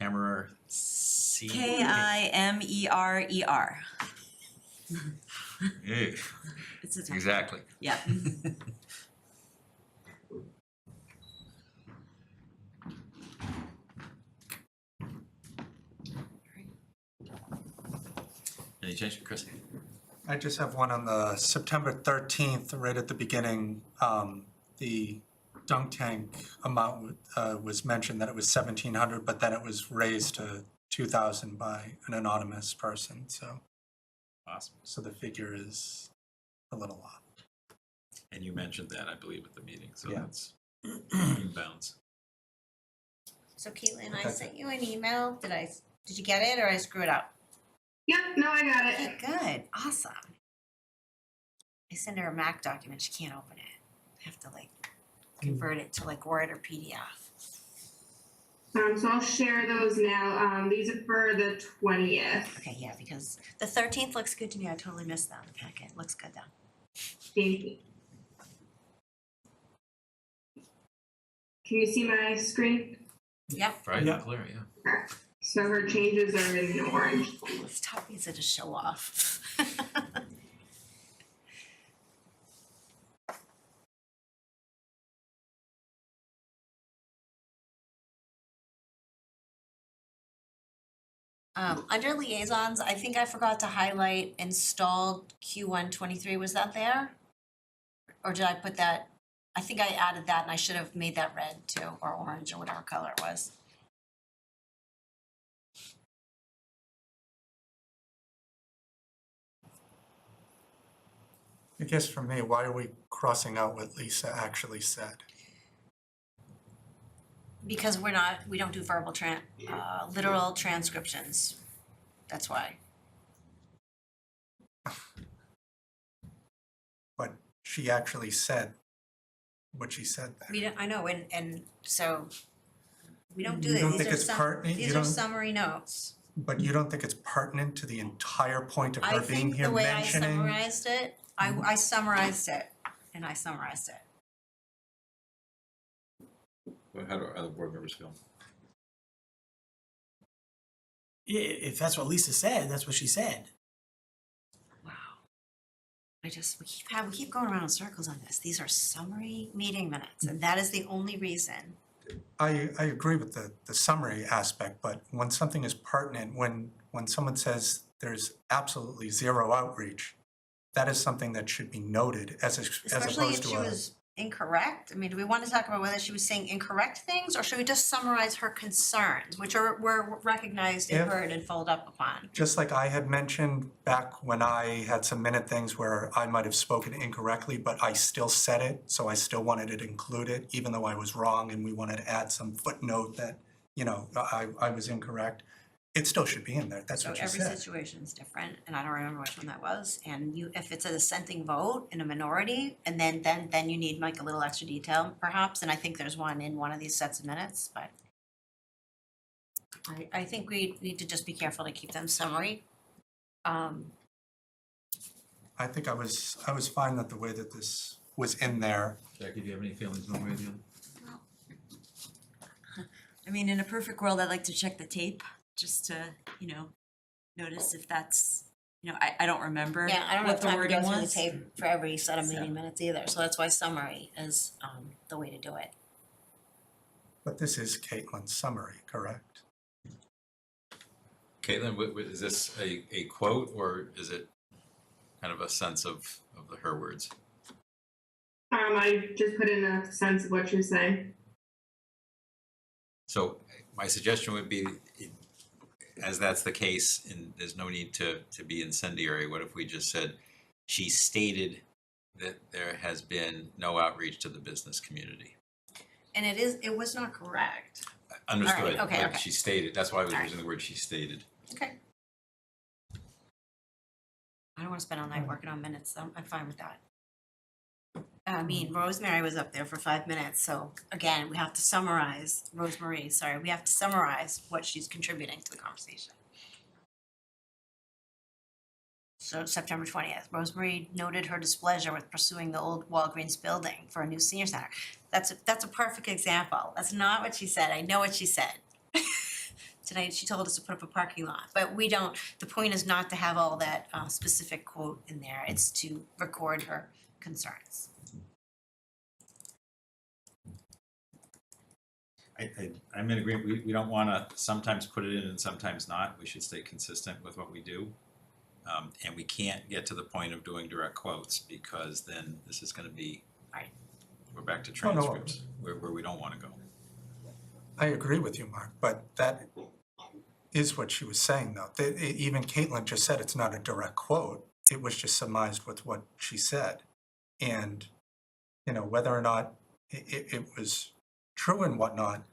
Kammerer, C. Kimerer. Ew, It's a tough. exactly. Yeah. Any change, Chris? I just have one on the September 13th, right at the beginning. The dunk tank amount was mentioned that it was 1,700, but then it was raised to 2,000 by an anonymous person, so. Awesome. So the figure is a little off. And you mentioned that, I believe, at the meeting, so Yeah. that's in bounds. So Caitlin, I Okay. sent you an email. Did you get it or I screw it up? Yep, no, I got it. Okay, good, awesome. I sent her a Mac document, she can't open it. I have to convert it to Word or PDF. So I'll share those now. These are for the 20th. Okay, yeah, because the 13th looks good to me, I totally missed that in the packet, looks good though. Can you see my screen? Yep, Right, Yeah. clear, yeah. So her changes are in orange. it's tough, easy to show off. Under liaisons, I think I forgot to highlight installed Q1 23, was that there? Or did I put that, I think I added that and I should have made that red too, or orange or whatever color it was. I guess for me, why are we crossing out what Lisa actually said? Because we don't do verbal literal transcriptions. That's why. But she actually said what she said there. I know, and so we don't do You that. don't These think are it's pertinent? You These are don't- summary notes. But you don't think it's pertinent to the entire point of I her being think here the way mentioning? I summarized it, I summarized it, and I summarized it. How do other board members feel? If that's what Lisa said, that's what she said. Wow. We keep going around in circles on this. These are summary meeting minutes, and that is the only reason. I agree with the summary aspect, but when something is pertinent, when someone says there's absolutely zero outreach, that is something that should be noted as Especially opposed if to she a. was incorrect. I mean, do we want to talk about whether she was saying incorrect things, or should we just summarize her concerns, which were recognized and If- heard and followed up upon? Just like I had mentioned back when I had some minute things where I might have spoken incorrectly, but I still said it, so I still wanted it included, even though I was wrong and we wanted to add some footnote that, I was incorrect. It still should be in there, that's So what you every said. situation is different, and I don't remember which one that was, and if it's a dissenting vote in a minority, and then you need a little extra detail perhaps, and I think there's one in one of these sets of minutes, but I think we need to just be careful to keep them summary. I think I was fine that the way that this was in there. Jackie, do you have any feelings one way or the other? I mean, in a perfect world, I'd like to check the tape just to, notice if that's, I don't remember Yeah, I don't what have the time to go wording through the was. tape for every set of So- meeting minutes either, so that's why summary is the way to do it. But this is Caitlin's summary, correct? Caitlin, is this a quote or is it kind of a sense of her words? I just put in a sense of what you're saying. So my suggestion would be, as that's the case, and there's no need to be incendiary, what if we just said, she stated that there has been no outreach to the business community? And it was not correct. Understood, okay, but okay. she stated, that's why I was All right. using the word she stated. Okay. I don't wanna spend all night working on minutes, so I'm fine with that. I mean, Rosemary was up there for 5 minutes, so again, we have to summarize, Rosemary, sorry, we have to summarize what she's contributing to the conversation. So September 20th, Rosemary noted her displeasure with pursuing the old Walgreens building for a new senior center. That's a perfect example. That's not what she said. I know what she said. Tonight, she told us to put up a parking lot, but we don't, the point is not to have all that specific quote in there. It's to record her concerns. I'm in agreement, we don't wanna sometimes put it in and sometimes not, we should stay consistent with what we do. And we can't get to the point of doing direct quotes, because then this is gonna be, Right. we're back to Oh, no. transcripts, where we don't wanna go. I agree with you, Mark, but that is what she was saying, though. Even Caitlin just said it's not a direct quote. It was just surmised with what she said. And, whether or not it was true and whatnot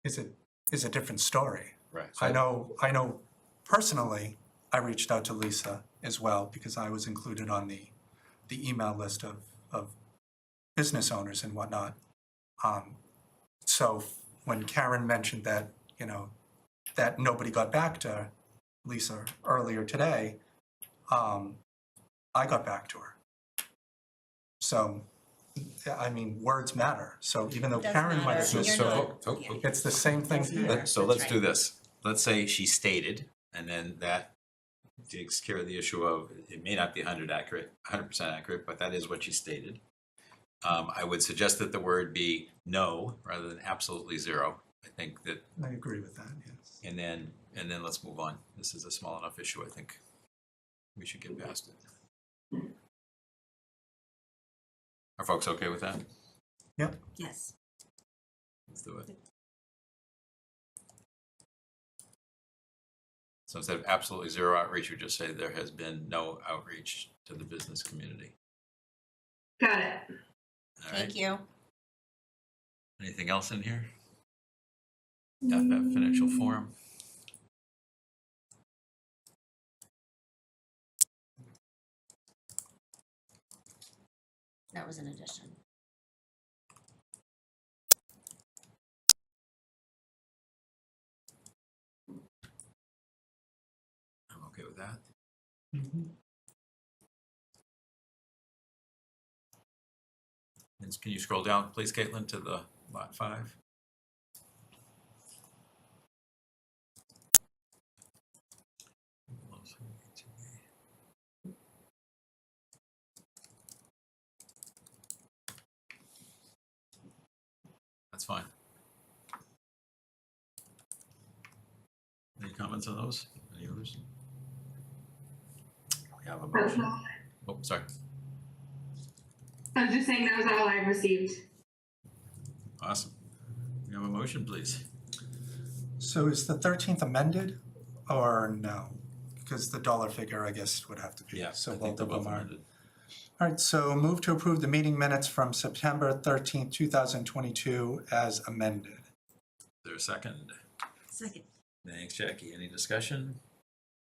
is a different story. Right. I know personally, I reached out to Lisa as well because I was included on the email list of business owners and whatnot. So when Karen mentioned that, that nobody got back to Lisa earlier today, I got back to her. So, I mean, words matter. So even though Does Karen might matter. have You're said, not- it's the same thing here. So let's do this, let's say she stated, and then that takes care of the issue of, it may not be 100% accurate, but that is what she stated. I would suggest that the word be no, rather than absolutely zero. I think that, I agree with that, yes. and then let's move on. This is a small enough issue, I think we should get past it. Are folks okay with that? Yes. Let's do it. So instead of absolutely zero outreach, we just say there has been no outreach to the business community. Got it. All right. Thank you. Anything else in here? FF Financial Forum. That was an addition. I'm okay with that. And can you scroll down, please, Caitlin, to the lot 5? That's fine. Any comments on those? Any others? We have a That's motion. all. Oh, sorry. I was just saying that was all I've received. Awesome. We have a motion, please. So is the 13th amended or no? Because the dollar figure, I guess, would have to be. Yeah, So I both think they're of them both are. amended. All right, so move to approve the meeting minutes from September 13th, 2022 as amended. Is there a second? Second. Thanks, Jackie. Any discussion?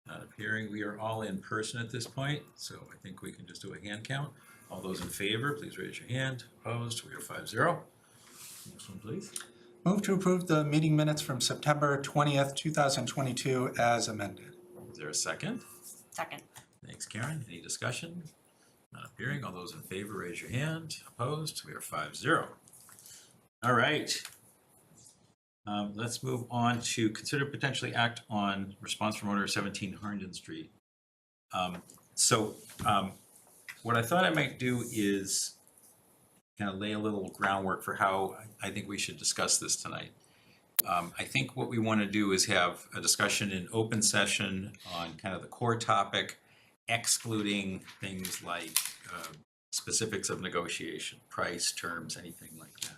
Not appearing. We are all in person at this point, so I think we can just do a hand count. All those in favor, please raise your hand. Opposed, we are 5-0. Next one, please. Move to approve the meeting minutes from September 20th, 2022 as amended. Is there a second? Second. Thanks, Karen. Any discussion? Not appearing. All those in favor, raise your hand. Opposed, we are 5-0. All right. Let's move on to consider potentially act on response from owner of 17 Harnden Street. What I thought I might do is kind of lay a little groundwork for how I think we should discuss this tonight. I think what we want to do is have a discussion in open session on kind of the core topic, excluding things like specifics of negotiation, price, terms, anything like that.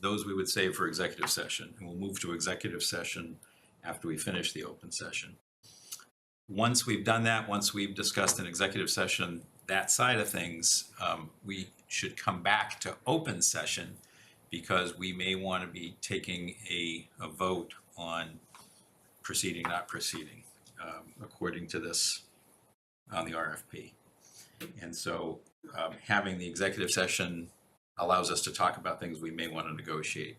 Those we would save for executive session, and we'll move to executive session after we finish the open session. Once we've done that, once we've discussed in executive session that side of things, we should come back to open session because we may want to be taking a vote on proceeding, not proceeding, according to this on the RFP. And so having the executive session allows us to talk about things we may want to negotiate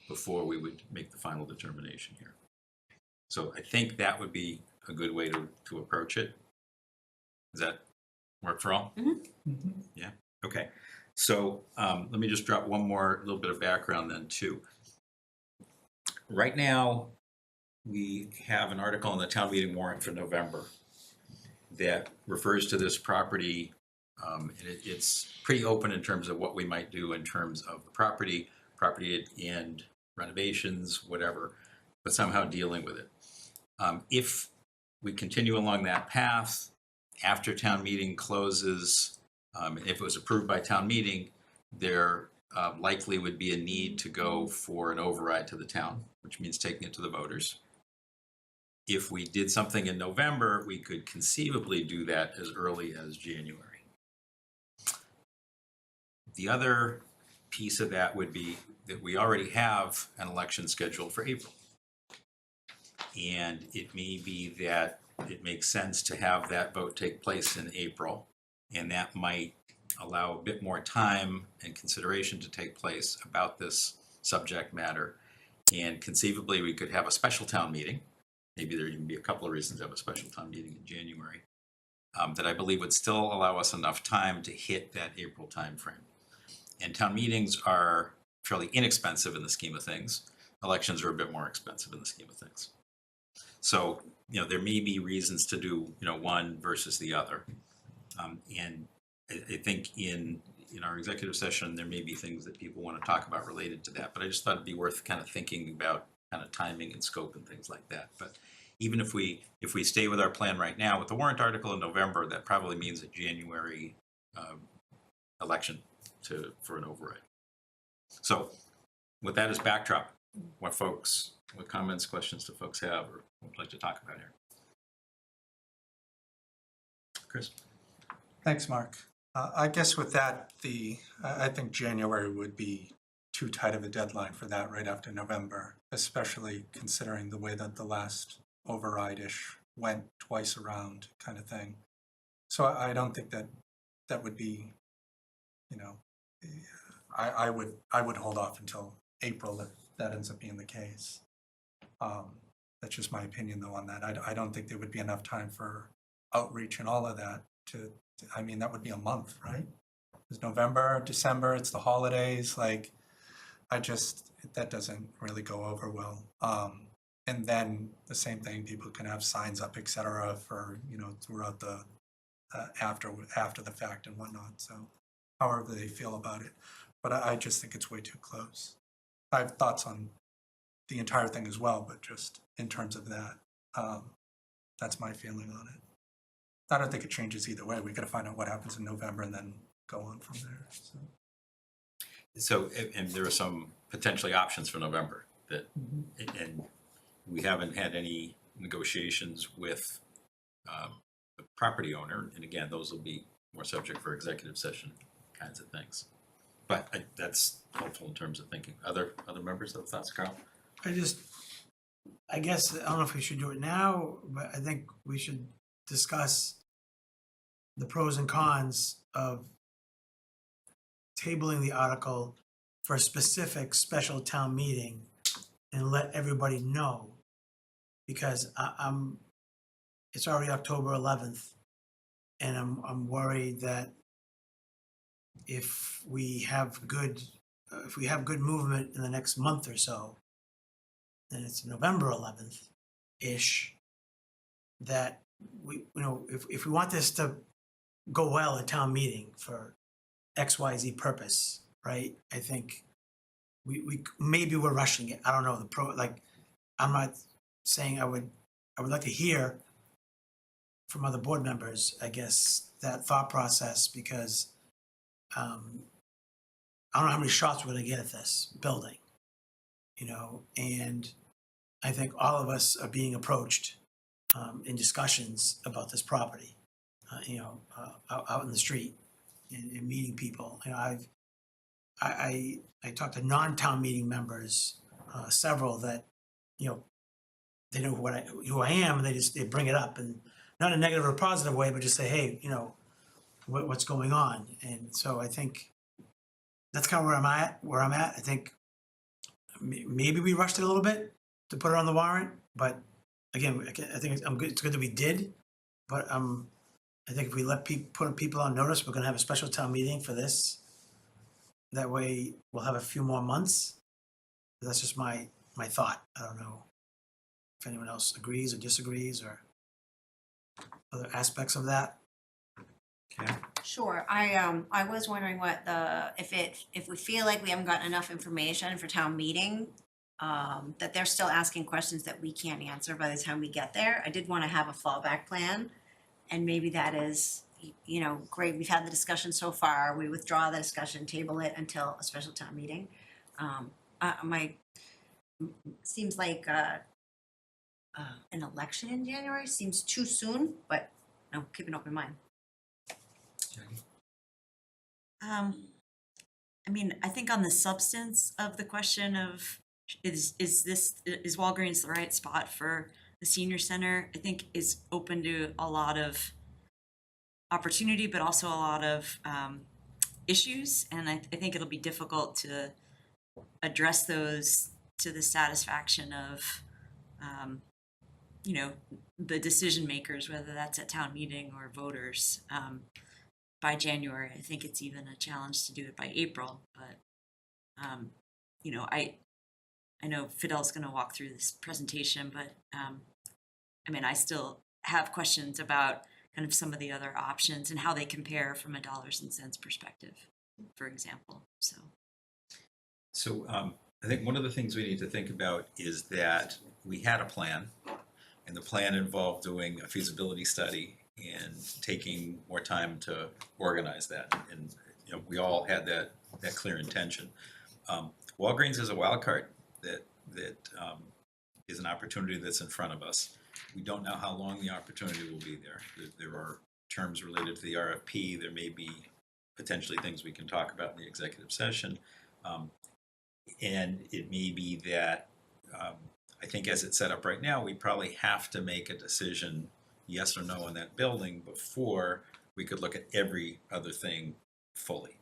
before we would make the final determination here. So I think that would be a good way to approach it. Does that work for all? Mhm. Yeah, okay. So let me just drop one more little bit of background then too. Right now, we have an article in the town meeting warrant for November that refers to this property. And it's pretty open in terms of what we might do in terms of the property and renovations, whatever, but somehow dealing with it. If we continue along that path, after town meeting closes, if it was approved by town meeting, there likely would be a need to go for an override to the town, which means taking it to the voters. If we did something in November, we could conceivably do that as early as January. The other piece of that would be that we already have an election scheduled for April. And it may be that it makes sense to have that vote take place in April, and that might allow a bit more time and consideration to take place about this subject matter. And conceivably, we could have a special town meeting. Maybe there'd even be a couple of reasons to have a special town meeting in January that I believe would still allow us enough time to hit that April timeframe. And town meetings are fairly inexpensive in the scheme of things. Elections are a bit more expensive in the scheme of things. So, there may be reasons to do, one versus the other. And I think in our executive session, there may be things that people want to talk about related to that, but I just thought it'd be worth kind of thinking about kind of timing and scope and things like that. But even if we stay with our plan right now with the warrant article in November, that probably means a January election for an override. So with that as backdrop, what comments, questions do folks have or would like to talk about here? Chris? Thanks, Mark. I guess with that, I think January would be too tight of a deadline for that right after November, especially considering the way that the last override-ish went twice around kind of thing. So I don't think that would be, I would hold off until April if that ends up being the case. That's just my opinion though on that. I don't think there would be enough time for outreach and all of that that would be a month, right? It's November, December, it's the holidays, that doesn't really go over well. And then the same thing, people can have signs up, et cetera, for, throughout the, after the fact and whatnot, so however they feel about it. But I just think it's way too close. I have thoughts on the entire thing as well, but just in terms of that, that's my feeling on it. I don't think it changes either way. We got to find out what happens in November and then go on from there. So, and there are some potentially options for November that, and we haven't had any negotiations with the property owner. And again, those will be more subject for executive session kinds of things. But that's helpful in terms of thinking. Other members have thoughts, Carl? I guess, I don't know if we should do it now, but I think we should discuss the pros and cons of tabling the article for a specific special town meeting and let everybody know. Because it's already October 11th, and I'm worried that if we have good movement in the next month or so, then it's November 11th-ish, that if we want this to go well at town meeting for XYZ purpose, right? I think we maybe we're rushing it. I don't know I'm not saying I would like to hear from other board members, I guess, that thought process, because I don't know how many shots we're gonna get at this building, you know, and I think all of us are being approached in discussions about this property, out in the street and meeting people. You know, I talked to non-town meeting members, several that, you know, they know who I am, and they bring it up, and not in a negative or positive way, but just say, hey, you know, what's going on? And so I think that's kind of where I'm at. I think maybe we rushed it a little bit to put it on the warrant, but again, I think it's good that we did, but I think if we put people on notice, we're gonna have a special town meeting for this. That way, we'll have a few more months. That's just my thought. I don't know if anyone else agrees or disagrees or other aspects of that. Okay. Sure, I was wondering if we feel like we haven't gotten enough information for town meeting, that they're still asking questions that we can't answer by the time we get there. I did wanna have a fallback plan, and maybe that is, you know, great, we've had the discussion so far, we withdraw the discussion, table it until a special town meeting. Seems like, an election in January seems too soon, but, no, keep an open mind. Jackie? I mean, I think on the substance of the question of is Walgreens the right spot for the senior center, I think is open to a lot of opportunity, but also a lot of issues, and I think it'll be difficult to address those to the satisfaction of you know, the decision makers, whether that's at town meeting or voters, by January. I think it's even a challenge to do it by April, but you know, I know Fidel's going to walk through this presentation, but I mean, I still have questions about kind of some of the other options and how they compare from a dollars and cents perspective, for example. So I think one of the things we need to think about is that we had a plan, and the plan involved doing a feasibility study and taking more time to organize that. And you know, we all had that clear intention. Walgreens is a wild card that is an opportunity that's in front of us. We don't know how long the opportunity will be there. There are terms related to the RFP. There may be potentially things we can talk about in the executive session. And it may be that, I think as it's set up right now, we probably have to make a decision, yes or no, on that building before we could look at every other thing fully.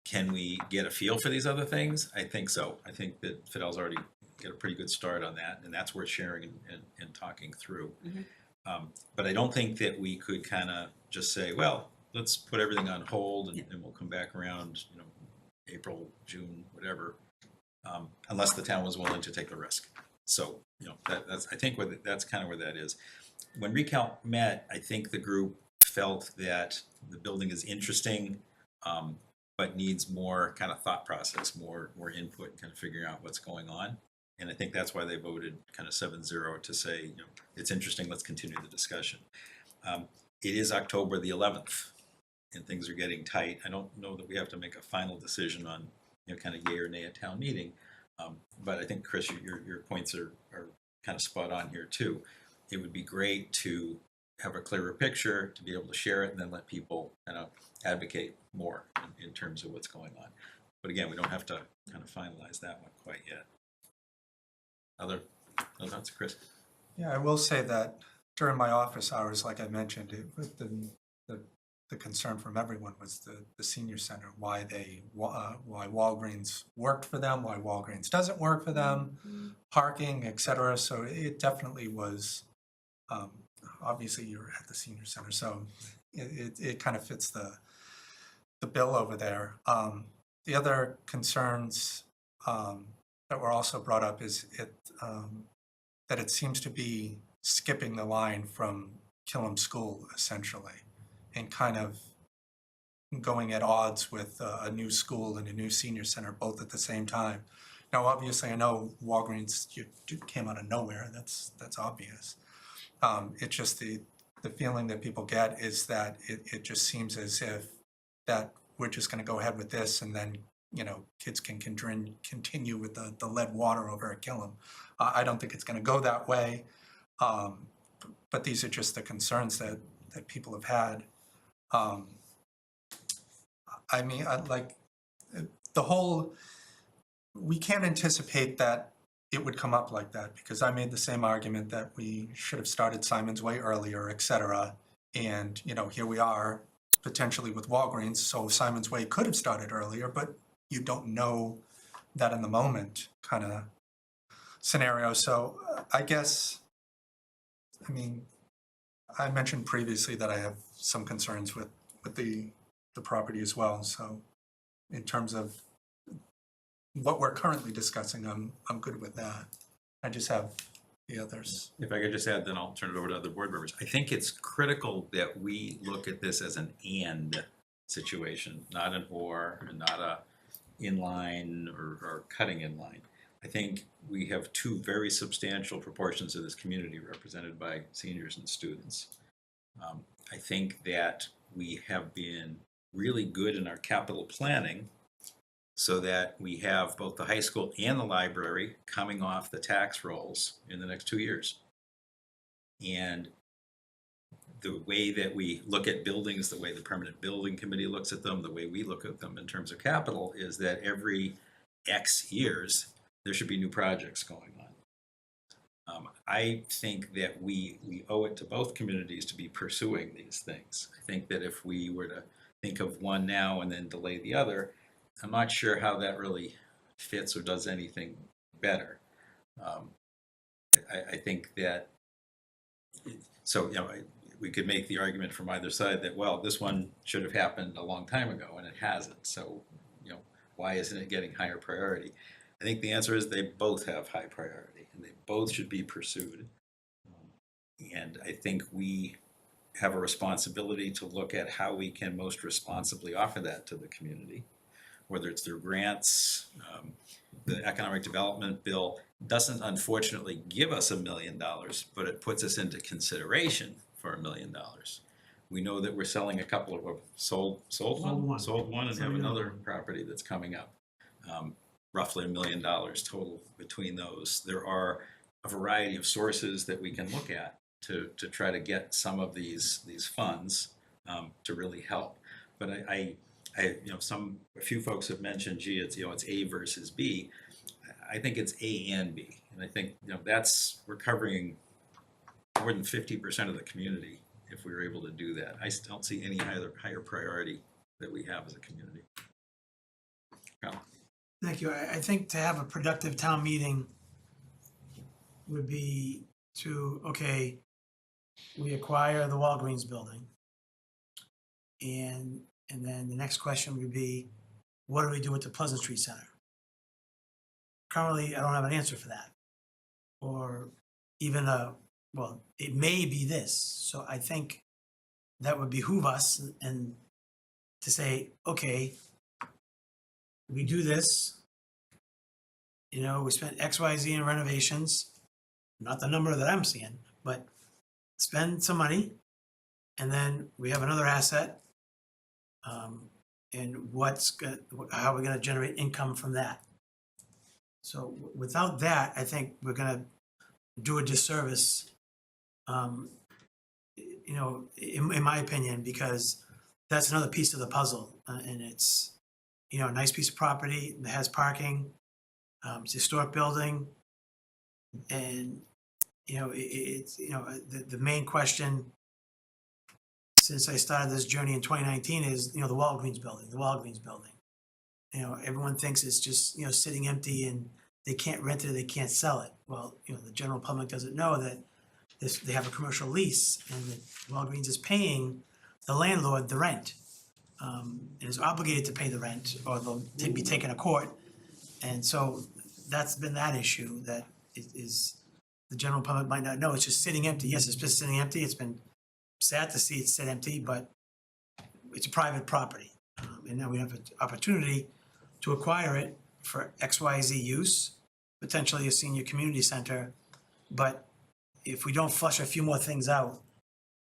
Can we get a feel for these other things? I think so. I think that Fidel's already got a pretty good start on that, and that's worth sharing and talking through. Mm-hmm. But I don't think that we could kind of just say, well, let's put everything on hold and we'll come back around, you know, April, June, whatever, unless the town was willing to take the risk. So, you know, that's I think that's kind of where that is. When Recalc met, I think the group felt that the building is interesting, but needs more kind of thought process, more input, kind of figuring out what's going on. And I think that's why they voted kind of 7-0 to say, you know, it's interesting, let's continue the discussion. It is October the 11th, and things are getting tight. I don't know that we have to make a final decision on, you know, kind of yay or nay at town meeting. But I think, Chris, your points are kind of spot on here too. It would be great to have a clearer picture, to be able to share it, and then let people kind of advocate more in terms of what's going on. But again, we don't have to kind of finalize that one quite yet. Other thoughts, Chris? Yeah, I will say that during my office hours, like I mentioned, the concern from everyone was the senior center, why Walgreens worked for them, why Walgreens doesn't work for them, parking, et cetera. So it definitely was, obviously you're at the senior center, so it kind of fits the bill over there. The other concerns that were also brought up is that it seems to be skipping the line from Killam School, essentially, and kind of going at odds with a new school and a new senior center both at the same time. Now, obviously, I know Walgreens came out of nowhere. That's obvious. It's just the feeling that people get is that it just seems as if that we're just gonna go ahead with this and then, kids can continue with the lead water over at Gillum. I don't think it's gonna go that way. But these are just the concerns that people have had. I mean, we can't anticipate that it would come up like that, because I made the same argument that we should have started Simon's Way earlier, et cetera. And, here we are potentially with Walgreens, so Simon's Way could have started earlier, but you don't know that in the moment kind of scenario. So I guess, I mentioned previously that I have some concerns with the property as well. So in terms of what we're currently discussing, I'm good with that. I just have the others. If I could just add, then I'll turn it over to other board members. I think it's critical that we look at this as an and situation, not an or, and not a inline or cutting in line. I think we have two very substantial proportions of this community represented by seniors and students. I think that we have been really good in our capital planning so that we have both the high school and the library coming off the tax rolls in the next 2 years. And the way that we look at buildings, the way the permanent building committee looks at them, the way we look at them in terms of capital is that every X years, there should be new projects going on. I think that we owe it to both communities to be pursuing these things. I think that if we were to think of one now and then delay the other, I'm not sure how that really fits or does anything better. I think that, so, we could make the argument from either side that, well, this one should have happened a long time ago and it hasn't. So, why isn't it getting higher priority? I think the answer is they both have high priority and they both should be pursued. And I think we have a responsibility to look at how we can most responsibly offer that to the community, whether it's through grants. The economic development bill doesn't unfortunately give us $1 million, but it puts us into consideration for $1 million. We know that we're selling a couple of, sold one and have another property that's coming up. Roughly $1 million total between those. There are a variety of sources that we can look at to try to get some of these funds to really help. But a few folks have mentioned, gee, it's A versus B. I think it's A and B, and I think we're covering more than 50% of the community if we were able to do that. I don't see any higher priority that we have as a community. Thank you. I think to have a productive town meeting would be to, okay, we acquire the Walgreens building. And then the next question would be, what do we do with the Pleasant Street Center? Currently, I don't have an answer for that. Or even well, it may be this. So I think that would behoove us and to say, okay, we do this, we spent XYZ in renovations, not the number that I'm seeing, but spend some money, and then we have another asset, and how are we gonna generate income from that? So without that, I think we're gonna do a disservice, in my opinion, because that's another piece of the puzzle, and it's, a nice piece of property that has parking, it's a historic building, and, the main question since I started this journey in 2019 is, the Walgreens building. Everyone thinks it's just, sitting empty and they can't rent it or they can't sell it. Well, the general public doesn't know that they have a commercial lease and that Walgreens is paying the landlord the rent. And is obligated to pay the rent or they'll be taken to court. And so that's been that issue that is the general public might not know. It's just sitting empty. Yes, it's been sitting empty. It's been sad to see it sit empty, but it's a private property. And now we have an opportunity to acquire it for XYZ use, potentially a senior community center. But if we don't flush a few more things out,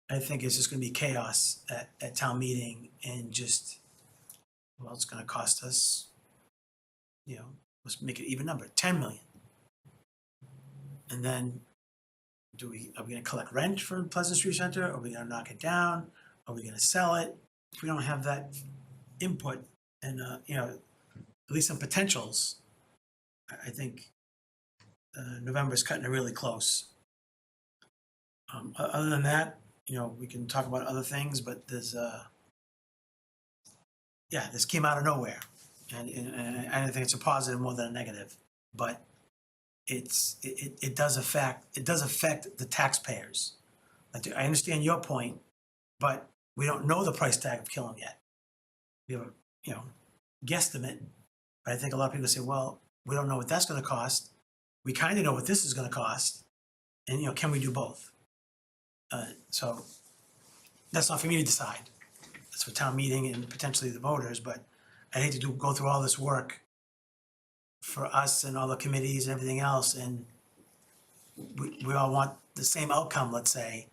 I think it's just gonna be chaos at town meeting and just well, it's gonna cost us, you know, let's make it even number, 10 million. And then are we gonna collect rent for Pleasant Street Center? Are we gonna knock it down? Are we gonna sell it? If we don't have that input and, you know, at least some potentials, I think November's cutting it really close. Other than that, you know, we can talk about other things, but there's, yeah, this came out of nowhere. And I think it's a positive more than a negative, but it does affect the taxpayers. I understand your point, but we don't know the price tag of Killam yet. We have a, you know, guesstimate, but I think a lot of people say, well, we don't know what that's gonna cost. We kind of know what this is gonna cost, and, you know, can we do both? So that's not for me to decide. That's for town meeting and potentially the voters, but I hate to go through all this work for us and all the committees and everything else, and we all want the same outcome, let's say,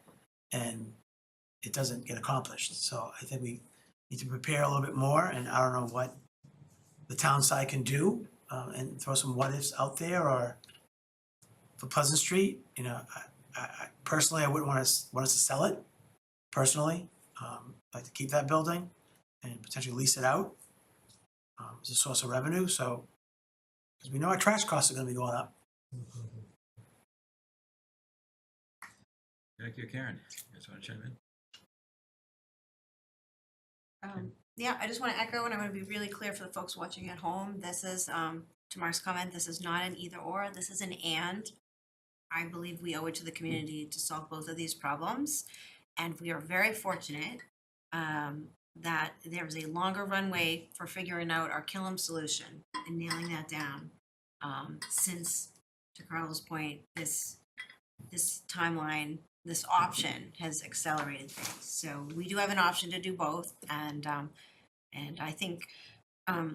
and it doesn't get accomplished. So I think we need to prepare a little bit more, and I don't know what the town side can do, and throw some what ifs out there, or for Pleasant Street, you know, I personally, I wouldn't want us to sell it, personally. I'd like to keep that building and potentially lease it out as a source of revenue, so, because we know our trash costs are gonna be going up. Thank you, Karen. You guys want to chime in? Yeah, I just want to echo, and I want to be really clear for the folks watching at home. This is, to Mark's comment, this is not an either or, this is an and. I believe we owe it to the community to solve both of these problems. And we are very fortunate that there was a longer runway for figuring out our Killam solution and nailing that down. Since, to Carla's point, this timeline, this option has accelerated things. So we do have an option to do both, and I think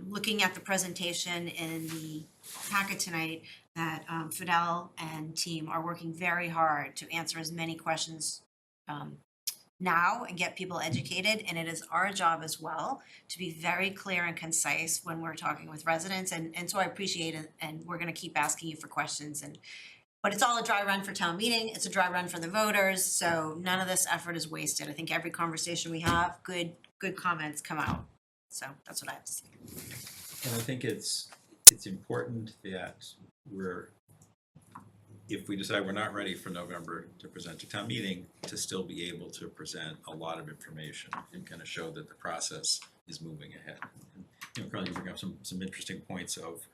looking at the presentation in the packet tonight, that Fidel and team are working very hard to answer as many questions now and get people educated, and it is our job as well to be very clear and concise when we're talking with residents, and so I appreciate it, and we're gonna keep asking you for questions, but it's all a dry run for town meeting, it's a dry run for the voters, so none of this effort is wasted. I think every conversation we have, good comments come out, so that's what I have to say. And I think it's important that if we decide we're not ready for November to present to town meeting, to still be able to present a lot of information and kind of show that the process is moving ahead. And, you know, Carl, you bring up some interesting points of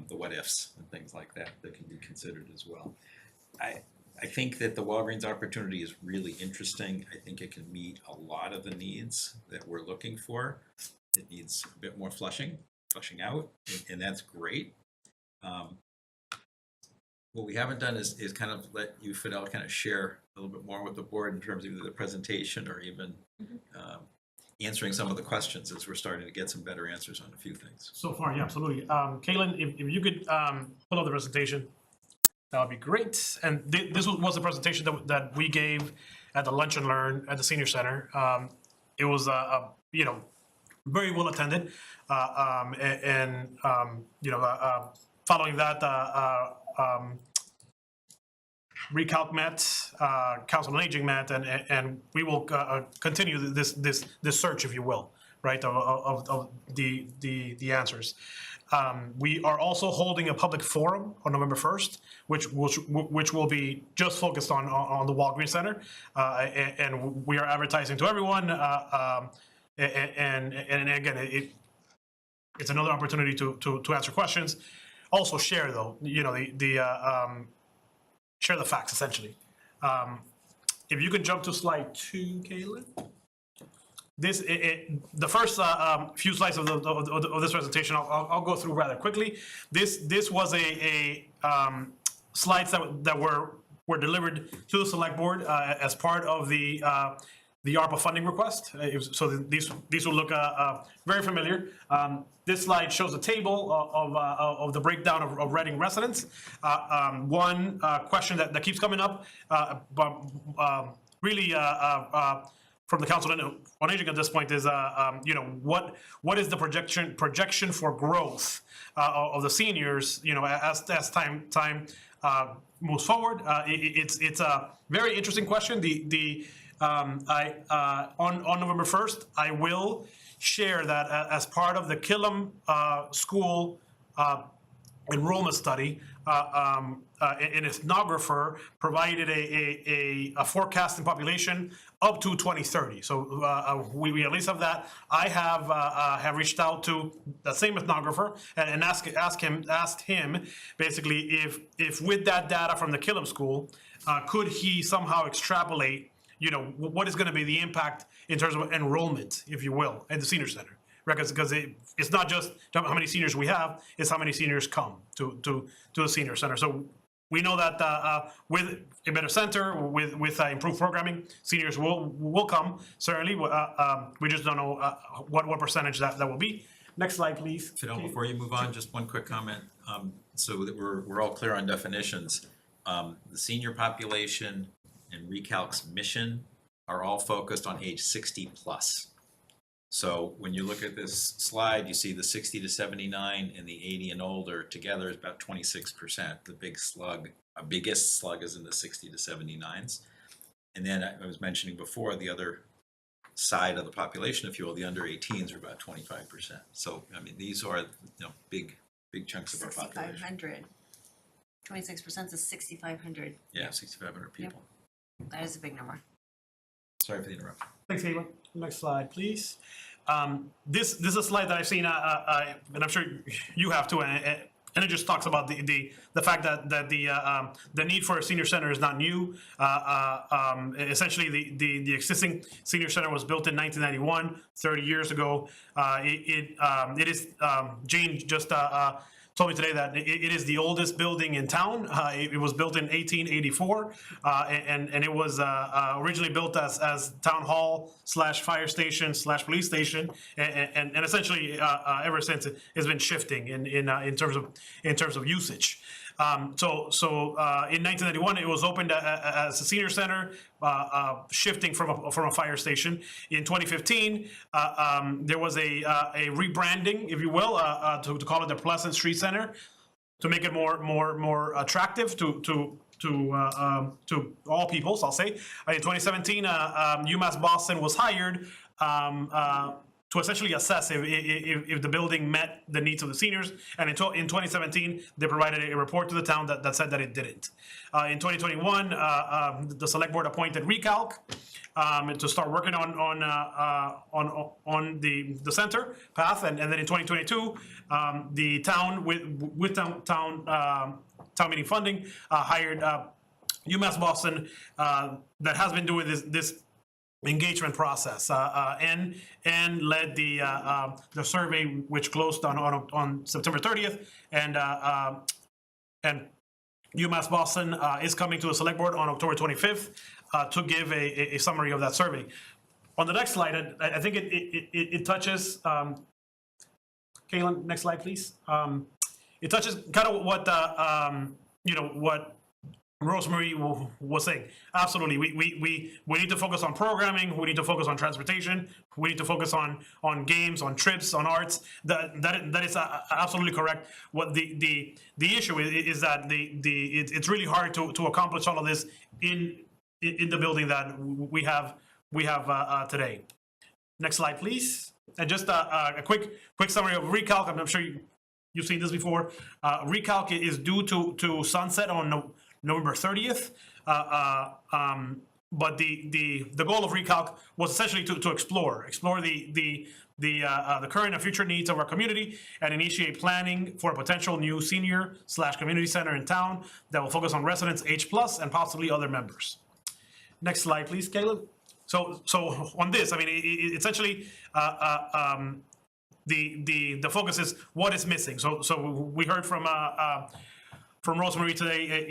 the what ifs and things like that can be considered as well. I think that the Walgreens opportunity is really interesting. I think it can meet a lot of the needs that we're looking for. It needs a bit more flushing out, and that's great. What we haven't done is kind of let you, Fidel, kind of share a little bit more with the board in terms of either the presentation or even answering some of the questions, as we're starting to get some better answers on a few things. So far, yeah, absolutely. Caitlin, if you could pull up the presentation, that would be great. And this was a presentation that we gave at the Lunch and Learn at the Senior Center. It was, you know, very well attended. You know, following that, Recalc met, Council on Aging met, and we will continue this search, if you will, right, of the answers. We are also holding a public forum on November 1st, which will be just focused on the Walgreens Center, and we are advertising to everyone. And again, it's another opportunity to answer questions. Also share, though, you know, share the facts, essentially. If you could jump to slide 2, Caitlin. The first few slides of this presentation, I'll go through rather quickly. This was a slides that were delivered to the select board as part of the ARPA funding request. So these will look very familiar. This slide shows a table of the breakdown of Reading residents. One question that keeps coming up, but really from the Council on Aging at this point is, you know, what is the projection for growth of the seniors, you know, as time moves forward? It's a very interesting question. On November 1st, I will share that as part of the Killam School enrollment study, an ethnographer provided a forecasting population up to 2030. So we at least have that. I have reached out to the same ethnographer and asked him basically if with that data from the Killam School, could he somehow extrapolate, you know, what is going to be the impact in terms of enrollment, if you will, at the senior center. Because it's not just how many seniors we have, it's how many seniors come to the senior center. So we know that with a better center, with improved programming, seniors will come, certainly. We just don't know what percentage that will be. Next slide, please. Fidel, before you move on, just one quick comment, so that we're all clear on definitions. The senior population and Recalc's mission are all focused on age 60 plus. So when you look at this slide, you see the 60 to 79 and the 80 and older together is about 26%. The biggest slug is in the 60 to 79s. And then I was mentioning before, the other side of the population, if you will, the under 18s are about 25%. So, I mean, these are, you know, big chunks of our population. 6,500. 26% is 6,500. Yeah, 6,500 people. That is a big number. Sorry for the interruption. Thanks, Caitlin. Next slide, please. This is a slide that I've seen, and I'm sure you have too, and it just talks about the fact that the need for a senior center is not new. Essentially, the existing senior center was built in 1991, 30 years ago. It is Jane just told me today that it is the oldest building in town. It was built in 1884, and it was originally built as town hall / fire station / police station, and essentially ever since it's been shifting in terms of usage. So in 1991, it was opened as a senior center, shifting from a fire station. In 2015, there was a rebranding, if you will, to call it the Pleasant Street Center, to make it more attractive to all peoples, I'll say. In 2017, UMass Boston was hired to essentially assess if the building met the needs of the seniors. And in 2017, they provided a report to the town that said that it didn't. In 2021, the select board appointed Recalc to start working on the center path. And then in 2022, the town, with town meeting funding, hired UMass Boston that has been doing this engagement process and led the survey, which closed on September 30th, and UMass Boston is coming to the select board on October 25th to give a summary of that survey. On the next slide, I think it touches. Kaylin, next slide, please. It touches kind of what what Rosemary was saying. Absolutely, we need to focus on programming. We need to focus on transportation. We need to focus on games, on trips, on arts. That is absolutely correct. What the issue is that it's really hard to accomplish all of this in the building that we have today. Next slide, please. And just a quick summary of Recalc. I'm sure you've seen this before. Recalc is due to sunset on November 30th, but the goal of Recalc was essentially to explore the current and future needs of our community and initiate planning for a potential new senior / community center in town that will focus on residents age plus and possibly other members. Next slide, please, Caleb. So on this, I mean, essentially, the focus is what is missing. So we heard from Rosemary today,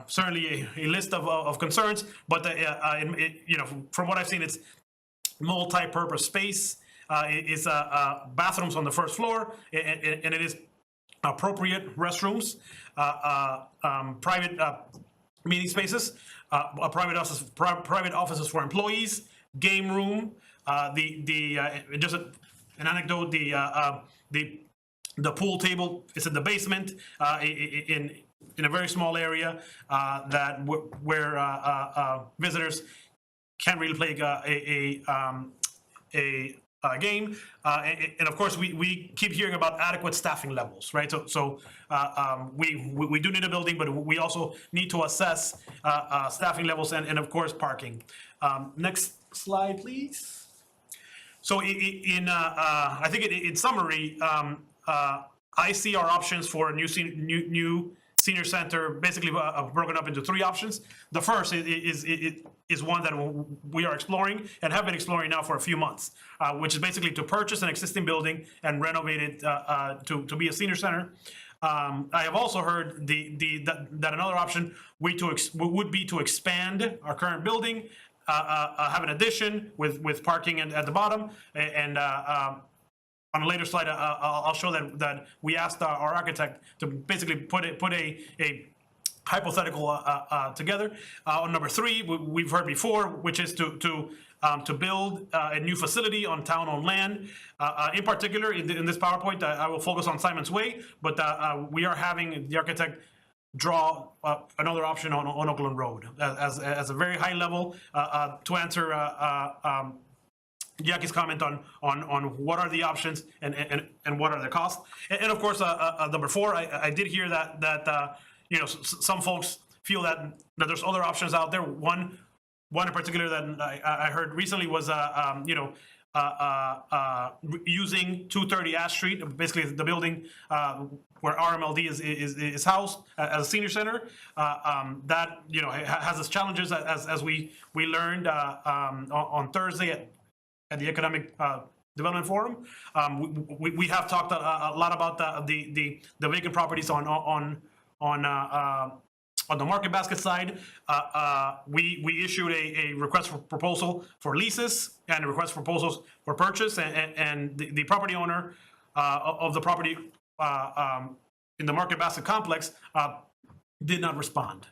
certainly a list of concerns, but from what I've seen, it's multi-purpose space. It's bathrooms on the first floor, and it is appropriate restrooms, private meeting spaces, private offices for employees, game room, just an anecdote, the pool table is in the basement, in a very small area, where visitors can't really play a game. And of course, we keep hearing about adequate staffing levels, right? So we do need a building, but we also need to assess staffing levels and of course, parking. Next slide, please. So I think in summary, I see our options for a new senior center basically broken up into 3 options. The first is one that we are exploring and have been exploring now for a few months, which is basically to purchase an existing building and renovate it to be a senior center. I have also heard that another option would be to expand our current building, have an addition with parking at the bottom, and on a later slide, I'll show that we asked our architect to basically put a hypothetical together. On number 3, we've heard before, which is to build a new facility on town-owned land. In particular, in this PowerPoint, I will focus on Simon's Way, but we are having the architect draw another option on Oakland Road as a very high level to answer Jackie's comment on what are the options and what are the costs. And of course, number 4, I did hear that some folks feel that there's other options out there. One in particular that I heard recently was using 230 Ash Street, basically the building where RMLD is housed as a senior center. That has its challenges as we learned on Thursday at the Economic Development Forum. We have talked a lot about the vacant properties on the market basket side. We issued a request for proposal for leases and a request for proposals for purchase, and the property owner of the property in the market basket complex did not respond.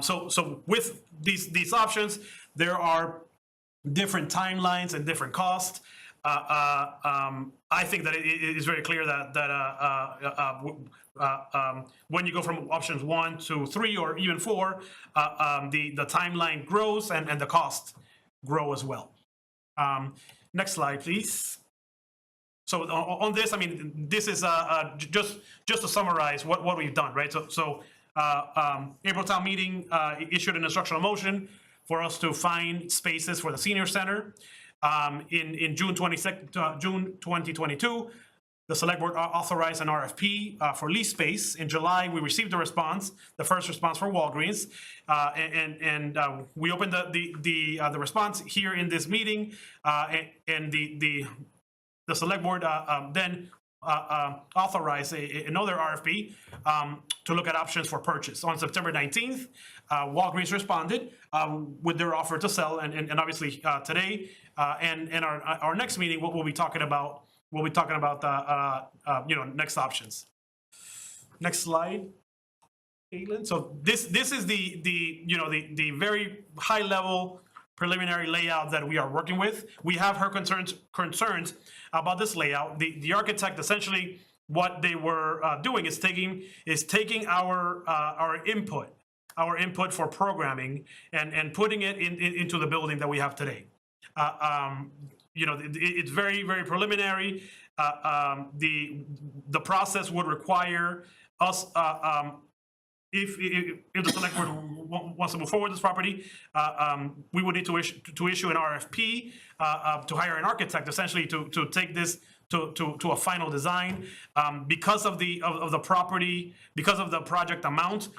So with these options, there are different timelines and different costs. I think that it is very clear that when you go from options 1 to 3 or even 4, the timeline grows and the costs grow as well. Next slide, please. So on this, I mean, this is just to summarize what we've done, right? So April town meeting issued an instructional motion for us to find spaces for the senior center. In June 2022, the select board authorized an RFP for lease space. In July, we received a response, the first response for Walgreens, and we opened the response here in this meeting, and the select board then authorized another RFP to look at options for purchase. On September 19th, Walgreens responded with their offer to sell, and obviously today and our next meeting, what we'll be talking about. We'll be talking about next options. Next slide, Caitlin. So this is the very high level preliminary layout that we are working with. We have heard concerns about this layout. The architect, essentially what they were doing is taking our input for programming and putting it into the building that we have today. It's very, very preliminary. The process would require us, if the select board wants to move forward with this property, we would need to issue an RFP to hire an architect, essentially to take this to a final design. Because of the property, because of the project amount,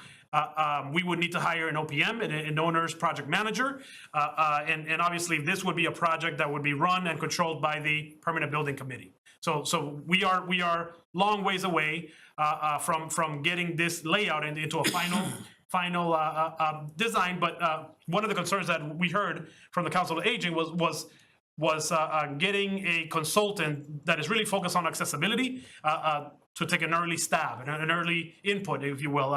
we would need to hire an OPM, an owner's project manager, and obviously this would be a project that would be run and controlled by the Permanent Building Committee. So we are long ways away from getting this layout into a final design. But one of the concerns that we heard from the Council of Aging was getting a consultant that is really focused on accessibility to take an early stab and an early input, if you will,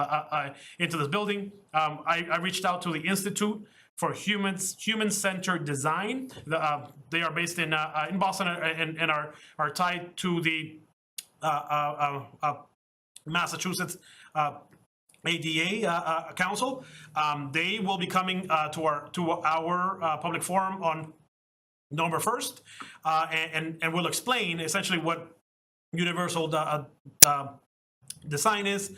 into this building. I reached out to the Institute for Human-Centered Design. They are based in Boston and are tied to the Massachusetts ADA Council. They will be coming to our public forum on November 1st, and we'll explain essentially what universal design is,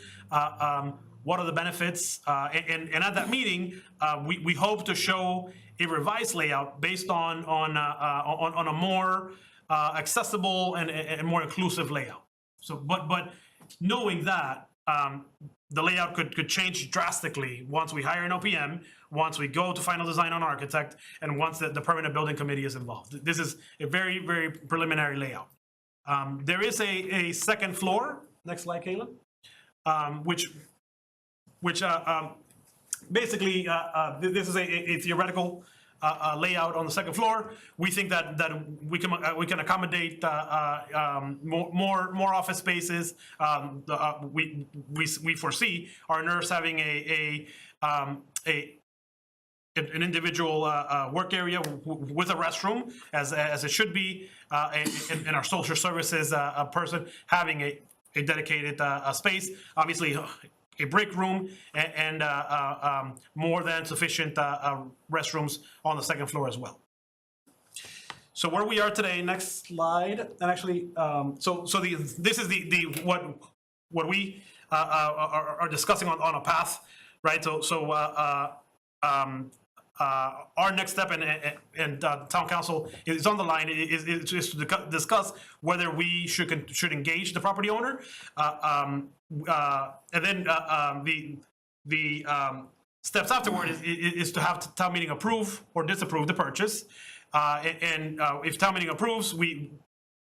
what are the benefits, and at that meeting, we hope to show a revised layout based on a more accessible and more inclusive layout. So, but knowing that the layout could change drastically once we hire an OPM, once we go to final design on architect, and once the permanent building committee is involved. This is a very, very preliminary layout. There is a second floor. Next slide, Caleb. Which basically this is a theoretical layout on the second floor. We think that we can accommodate more office spaces. We foresee our nurse having an individual work area with a restroom, as it should be, and our social services person having a dedicated space. Obviously, a break room and more than sufficient restrooms on the second floor as well. So where we are today, next slide, and actually, this is what we are discussing on a path, right? Our next step, and town council is on the line, is to discuss whether we should engage the property owner, and then the steps afterward is to have town meeting approve or disapprove the purchase, and if town meeting approves, we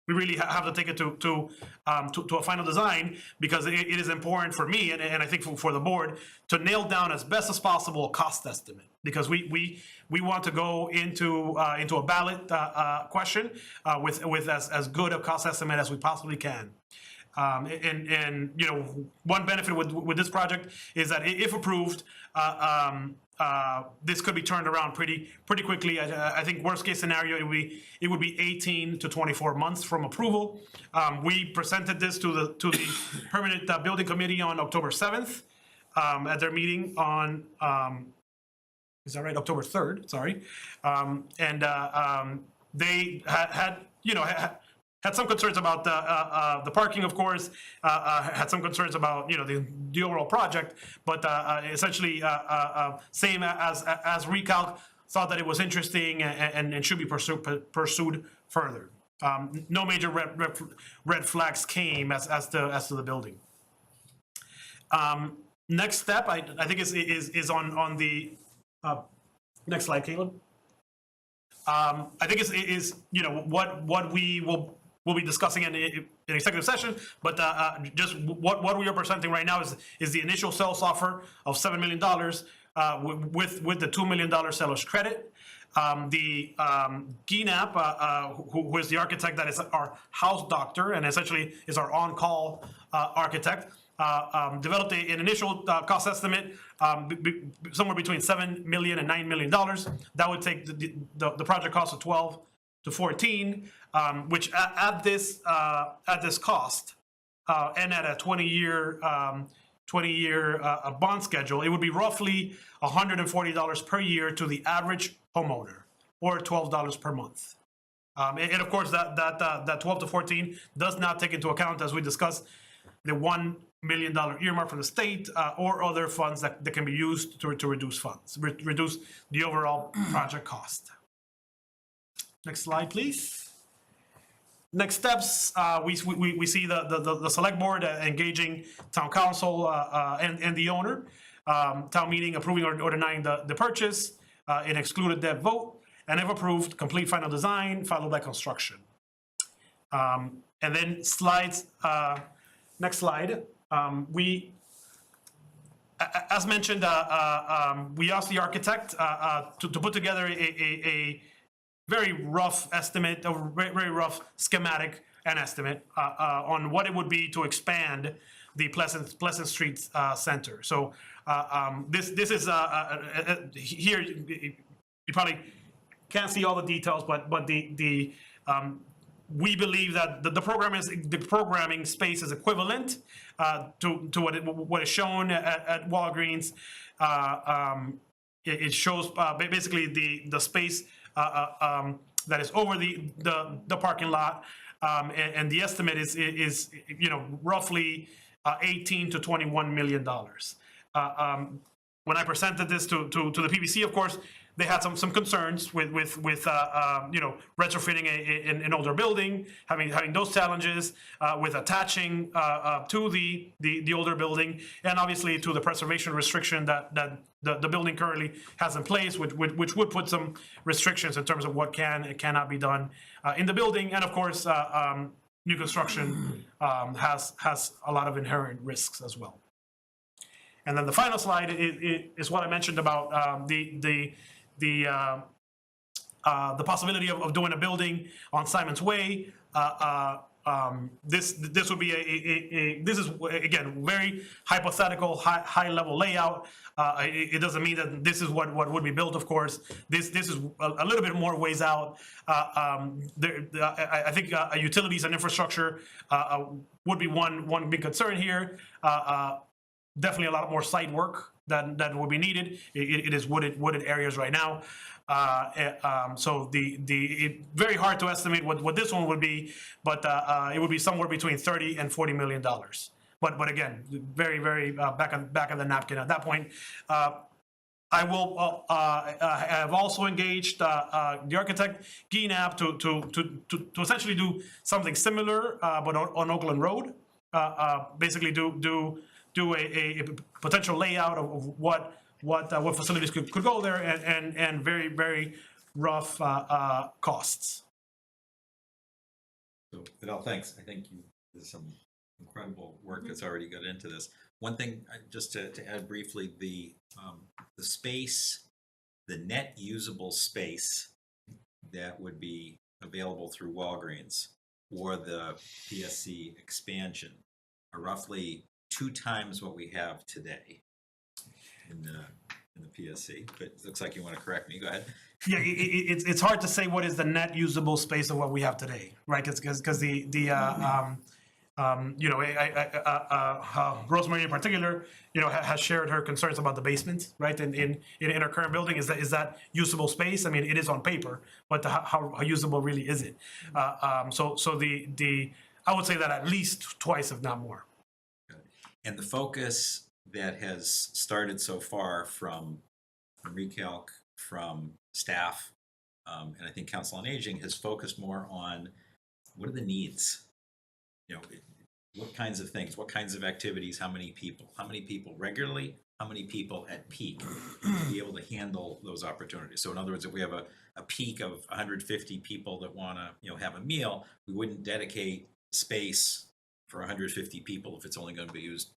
really have to take it to a final design, because it is important for me and I think for the board to nail down as best as possible a cost estimate, because we want to go into a ballot question with as good a cost estimate as we possibly can. And you know, one benefit with this project is that if approved, this could be turned around pretty quickly. I think worst case scenario, it would be 18 to 24 months from approval. We presented this to the permanent building committee on October 7th at their meeting on is that right? October 3rd. Sorry, and they had some concerns about the parking, of course, had some concerns about, you know, the overall project, but essentially same as Recalc, thought that it was interesting and should be pursued further. No major red flags came as to the building. Next step, I think is on the next slide, Caleb. I think is you know what we'll be discussing in executive session, but just what we are presenting right now is the initial sales offer of $7 million with the $2 million seller's credit. The GNAP, who is the architect that is our house doctor and essentially is our on-call architect, developed an initial cost estimate somewhere between $7 million and $9 million. That would take the project cost of 12 to 14, which at this cost and at a 20-year bond schedule, it would be roughly $140 per year to the average homeowner, or $12 per month. And of course, that 12 to 14 does not take into account, as we discussed, the $1 million earmark from the state or other funds that can be used to reduce funds, reduce the overall project cost. Next slide, please. Next steps, we see the select board engaging town council and the owner, town meeting approving or denying the purchase, an excluded debt vote, and if approved, complete final design followed by construction. And then slides. Next slide. As mentioned, we asked the architect to put together a very rough estimate, a very rough schematic an estimate on what it would be to expand the Pleasant Street Center. So this is here. You probably can't see all the details, but we believe that the programming space is equivalent to what is shown at Walgreens. It shows basically the space that is over the parking lot, and the estimate is roughly $18 to $21 million. When I presented this to the PBC, of course, they had some concerns with retrofitting an older building, having those challenges, with attaching to the older building, and obviously to the preservation restriction that the building currently has in place, which would put some restrictions in terms of what can and cannot be done in the building. And of course, new construction has a lot of inherent risks as well. And then the final slide is what I mentioned about the possibility of doing a building on Simon's Way. This would be this is again very hypothetical, high level layout. It doesn't mean that this is what would be built. Of course, this is a little bit more ways out. I think utilities and infrastructure would be one big concern here. Definitely a lot more site work that would be needed. It is wooded areas right now. So it's very hard to estimate what this one would be, but it would be somewhere between $30 and $40 million. But again, very back of the napkin at that point. I will have also engaged the architect Guinap to essentially do something similar, but on Oakland Road. Basically do a potential layout of what facilities could go there, and very rough costs. So, Fidel, thanks. I think there's some incredible work that's already got into this. One thing, just to add briefly, the space, the net usable space that would be available through Walgreens or the PSC expansion are roughly 2 times what we have today in the PSC. But it looks like you want to correct me. Go ahead. Yeah, it's hard to say what is the net usable space of what we have today, right? Because Rosemary in particular, has shared her concerns about the basement, right? In her current building, is that usable space? I mean, it is on paper, but how usable really is it? So I would say that at least twice, if not more. And the focus that has started so far from Recalc, from staff, and I think Council on Aging has focused more on what are the needs? What kinds of things, what kinds of activities, how many people regularly, how many people at peak to be able to handle those opportunities. So in other words, if we have a peak of 150 people that want to have a meal, we wouldn't dedicate space for 150 people if it's only going to be used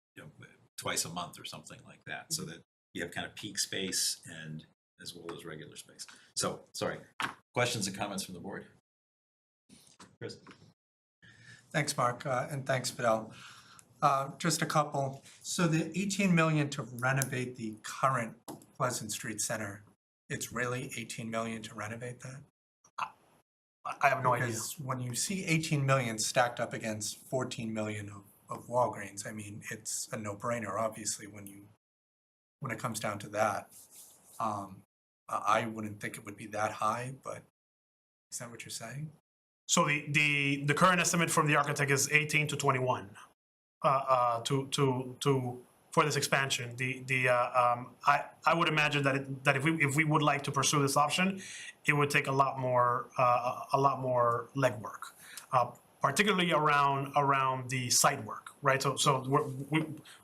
twice a month or something like that, so that you have kind of peak space and as well as regular space. So, sorry, questions and comments from the board? Chris? Thanks, Mark, and thanks, Fidel. Just a couple. So the $18 million to renovate the current Pleasant Street Center, it's really $18 million to renovate that? I have no idea. Because when you see 18 million stacked up against 14 million of Walgreens, I mean, it's a no-brainer, obviously, when it comes down to that. I wouldn't think it would be that high, but is that what you're saying? So the current estimate from the architect is 18 to 21 for this expansion. I would imagine that if we would like to pursue this option, it would take a lot more legwork, particularly around the site work, right? So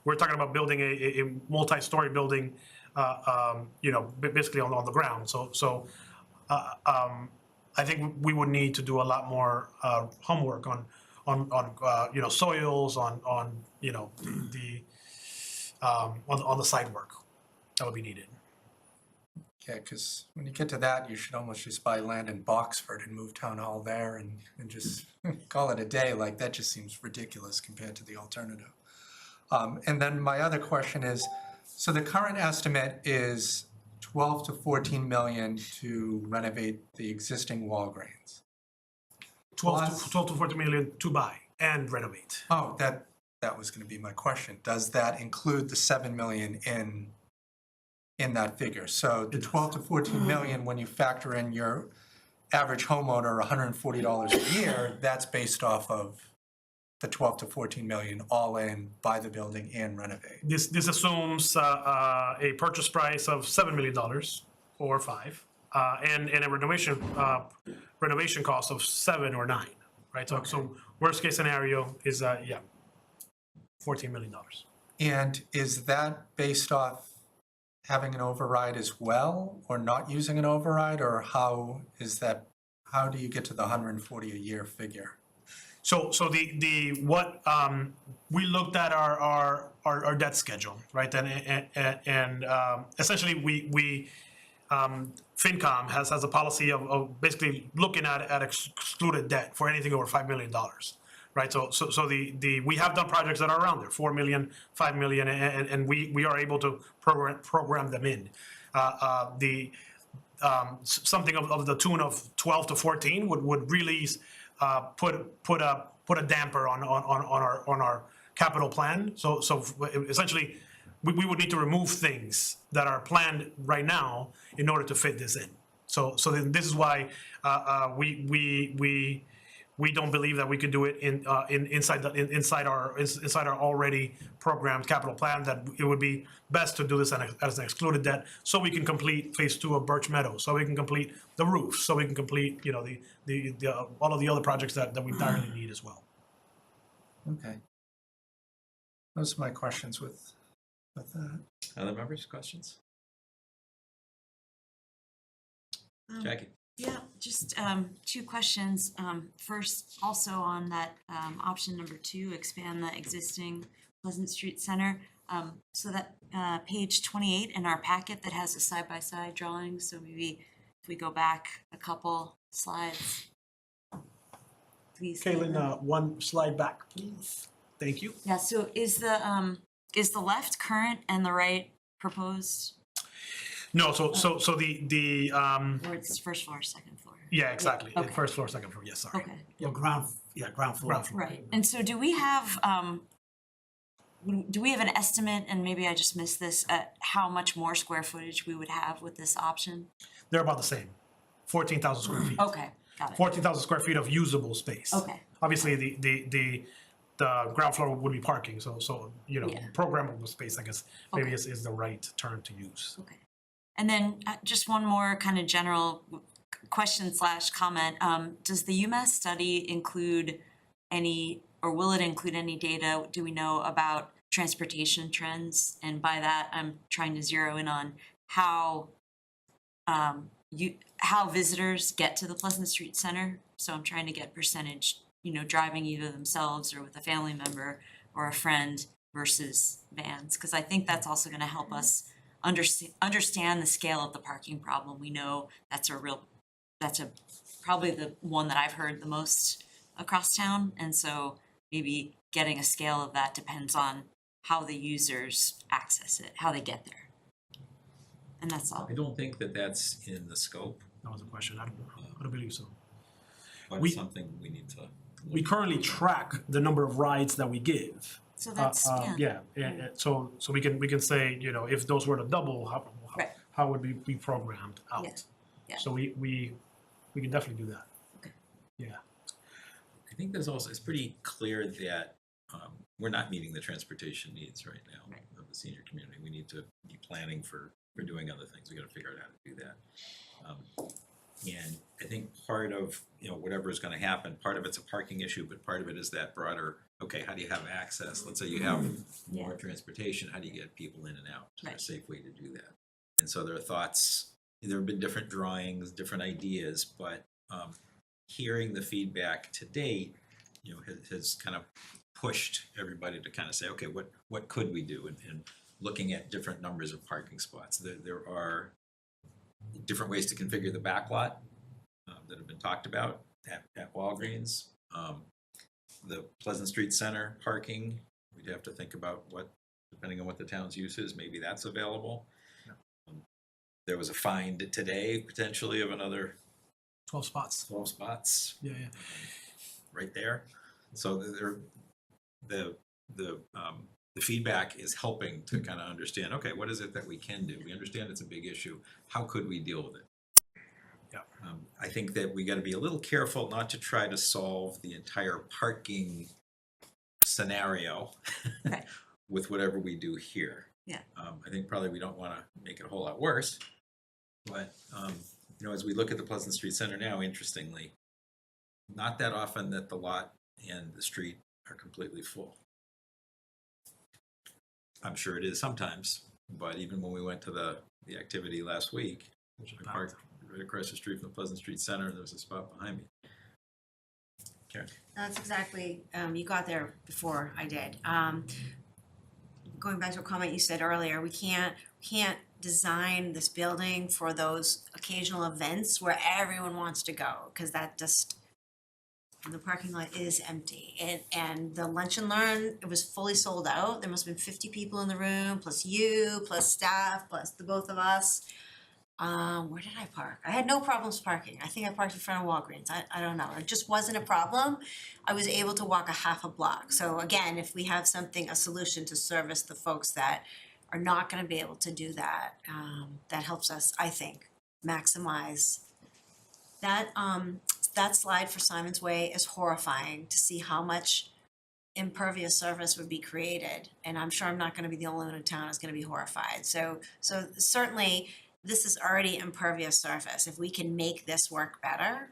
we're talking about building a multi-story building, basically on the ground. So I think we would need to do a lot more homework on soils, on the site work that would be needed. Yeah, because when you get to that, you should almost just buy land in Boxford and move town hall there and just call it a day. Like, that just seems ridiculous compared to the alternative. And then my other question is, so the current estimate is 12 to 14 million to renovate the existing Walgreens. 12 to 14 million to buy and renovate. Oh, that was gonna be my question. Does that include the 7 million in that figure? So the 12 to 14 million, when you factor in your average homeowner, $140 a year, that's based off of the 12 to 14 million all in, buy the building and renovate. This assumes a purchase price of $7 million or 5, and a renovation cost of 7 or 9, right? So worst case scenario is $14 million. And is that based off having an override as well, or not using an override, or how do you get to the 140 a year figure? So we looked at our debt schedule, right? And essentially we FinCom has a policy of basically looking at excluded debt for anything over $5 million, right? So we have done projects that are around there, 4 million, 5 million, and we are able to program them in. Something of the tune of 12 to 14 would really put a damper on our capital plan. So essentially, we would need to remove things that are planned right now in order to fit this in. So then this is why we don't believe that we can do it inside our already programmed capital plan. That it would be best to do this as an excluded debt, so we can complete phase 2 of Birch Meadow, so we can complete the roof, so we can complete the all of the other projects that we direly need as well. Okay. Those are my questions with that. Other members, questions? Jackie? Yeah, just 2 questions. First, also on that option number 2, expand the existing Pleasant Street Center. So that page 28 in our packet that has a side-by-side drawing, so maybe if we go back a couple slides, please. Kaylin, one slide back, please. Thank you. Yeah, so is the left current and the right proposed? No, so the Or it's first floor, second floor? yeah, exactly. Okay. First floor, second floor. Yes, sorry. Okay. Well, ground floor. Ground floor. Right, and so do we have an estimate, and maybe I just missed this, at how much more square footage we would have with this option? They're about the same, 14,000 square feet. Okay, got it. 14,000 square feet of usable space. Okay. Obviously, the ground floor would be parking, so Yeah. programmable space, I guess, maybe Okay. is the right term to use. Okay. And then just one more kind of general question/comment. Does the UMass study include any, or will it include any data, do we know, about transportation trends? And by that, I'm trying to zero in on how visitors get to the Pleasant Street Center. So I'm trying to get percentage, driving either themselves or with a family member or a friend versus vans, because I think that's also going to help us understand the scale of the parking problem. We know that's probably the one that I've heard the most across town, and so maybe getting a scale of that depends on how the users access it, how they get there. And that's all. I don't think that that's in the scope, That was a question. I don't believe so. but We- it's something we need to. We currently track the number of rides that we give. So that's, So we can say, if those were to double, Right. how would we be programmed out? Yeah. Yeah. So we can definitely do that. Okay. Yeah. I think it's pretty clear that we're not meeting the transportation needs right now Right. of the senior community. We need to be planning for doing other things. We got to figure out how to do that. And I think part of, whatever is going to happen, part of it's a parking issue, but part of it is that broader, okay, how do you have access? Let's say you have more transportation, how do you get people in and out? Is there a safe way to do that? And so there are thoughts, there have been different drawings, different ideas, but hearing the feedback to date, has kind of pushed everybody to kind of say, okay, what could we do? And looking at different numbers of parking spots. There are different ways to configure the back lot that have been talked about at Walgreens. The Pleasant Street Center parking, we'd have to think about what, depending on what the town's use is, maybe that's available. There was a find today, potentially, of another 12 spots. 12 spots Yeah. right there. So the feedback is helping to kind of understand, okay, what is it that we can do? We understand it's a big issue. How could we deal with it? Yeah. I think that we got to be a little careful not to try to solve the entire parking scenario Right. with whatever we do here. Yeah. I think probably we don't want to make it a whole lot worse, but you know, as we look at the Pleasant Street Center now, interestingly, not that often that the lot and the street are completely full. I'm sure it is sometimes, but even when we went to the activity last week, I parked right across the street from the Pleasant Street Center, and there was a spot behind me. Karen? That's exactly, you got there before I did. Going back to a comment you said earlier, we can't design this building for those occasional events where everyone wants to go, because that just, the parking lot is empty. And the lunch and learn, it was fully sold out. There must have been 50 people in the room, plus you, plus staff, plus the both of us. Where did I park? I had no problems parking. I think I parked in front of Walgreens. I don't know. It just wasn't a problem. I was able to walk a half a block. So again, if we have something, a solution to service the folks that are not gonna be able to do that, that helps us, I think, maximize. That slide for Simon's Way is horrifying to see how much impervious surface would be created. And I'm sure I'm not gonna be the only one in town who's gonna be horrified. So certainly, this is already impervious surface. If we can make this work better,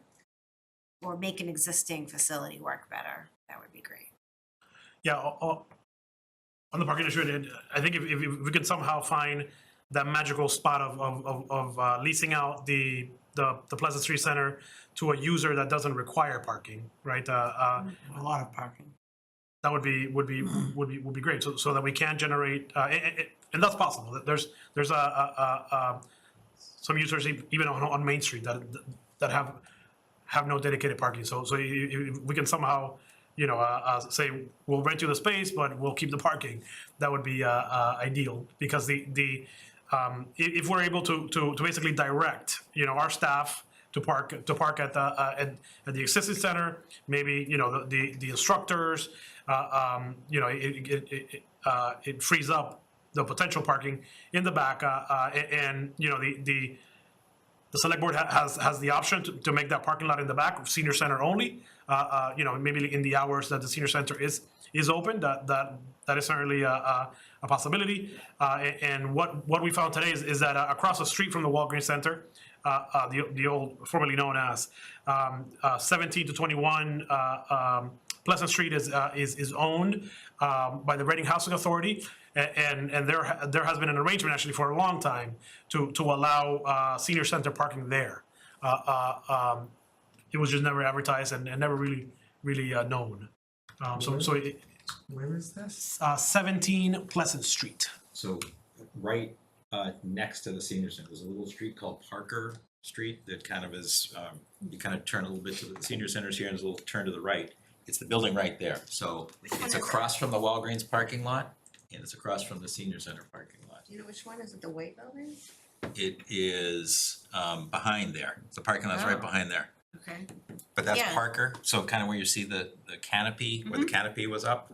or make an existing facility work better, that would be great. Yeah, on the parking issue, I think if we could somehow find that magical spot of leasing out the Pleasant Street Center to a user that doesn't require parking, right? A lot of parking. That would be great. So that we can generate, and that's possible. There's some users even on Main Street that have no dedicated parking. So if we can somehow, say we'll rent you the space, but we'll keep the parking, that would be ideal, because if we're able to basically direct, our staff to park at the existing center, maybe the instructors, it frees up the potential parking in the back, and the select board has the option to make that parking lot in the back senior center only. Maybe in the hours that the senior center is open, that is certainly a possibility. And what we found today is that across the street from the Walgreens Center, the old formerly known as 17 to 21 Pleasant Street is owned by the Reading Housing Authority, and there has been an arrangement actually for a long time to allow senior center parking there. It was just never advertised and never really known. Where is this? 17 Pleasant Street. So right next to the senior center, there's a little street called Parker Street that kind of is, you kind of turn a little bit to the senior centers here, and there's a little turn to the right. It's the building right there. So it's across from the Walgreens parking lot, and it's across from the senior center parking lot. Do you know which one? Is it the White Building? It is behind there. The parking lot's right behind there. Okay. But that's Yeah. Parker, so kind of where you see the canopy, where the canopy was up.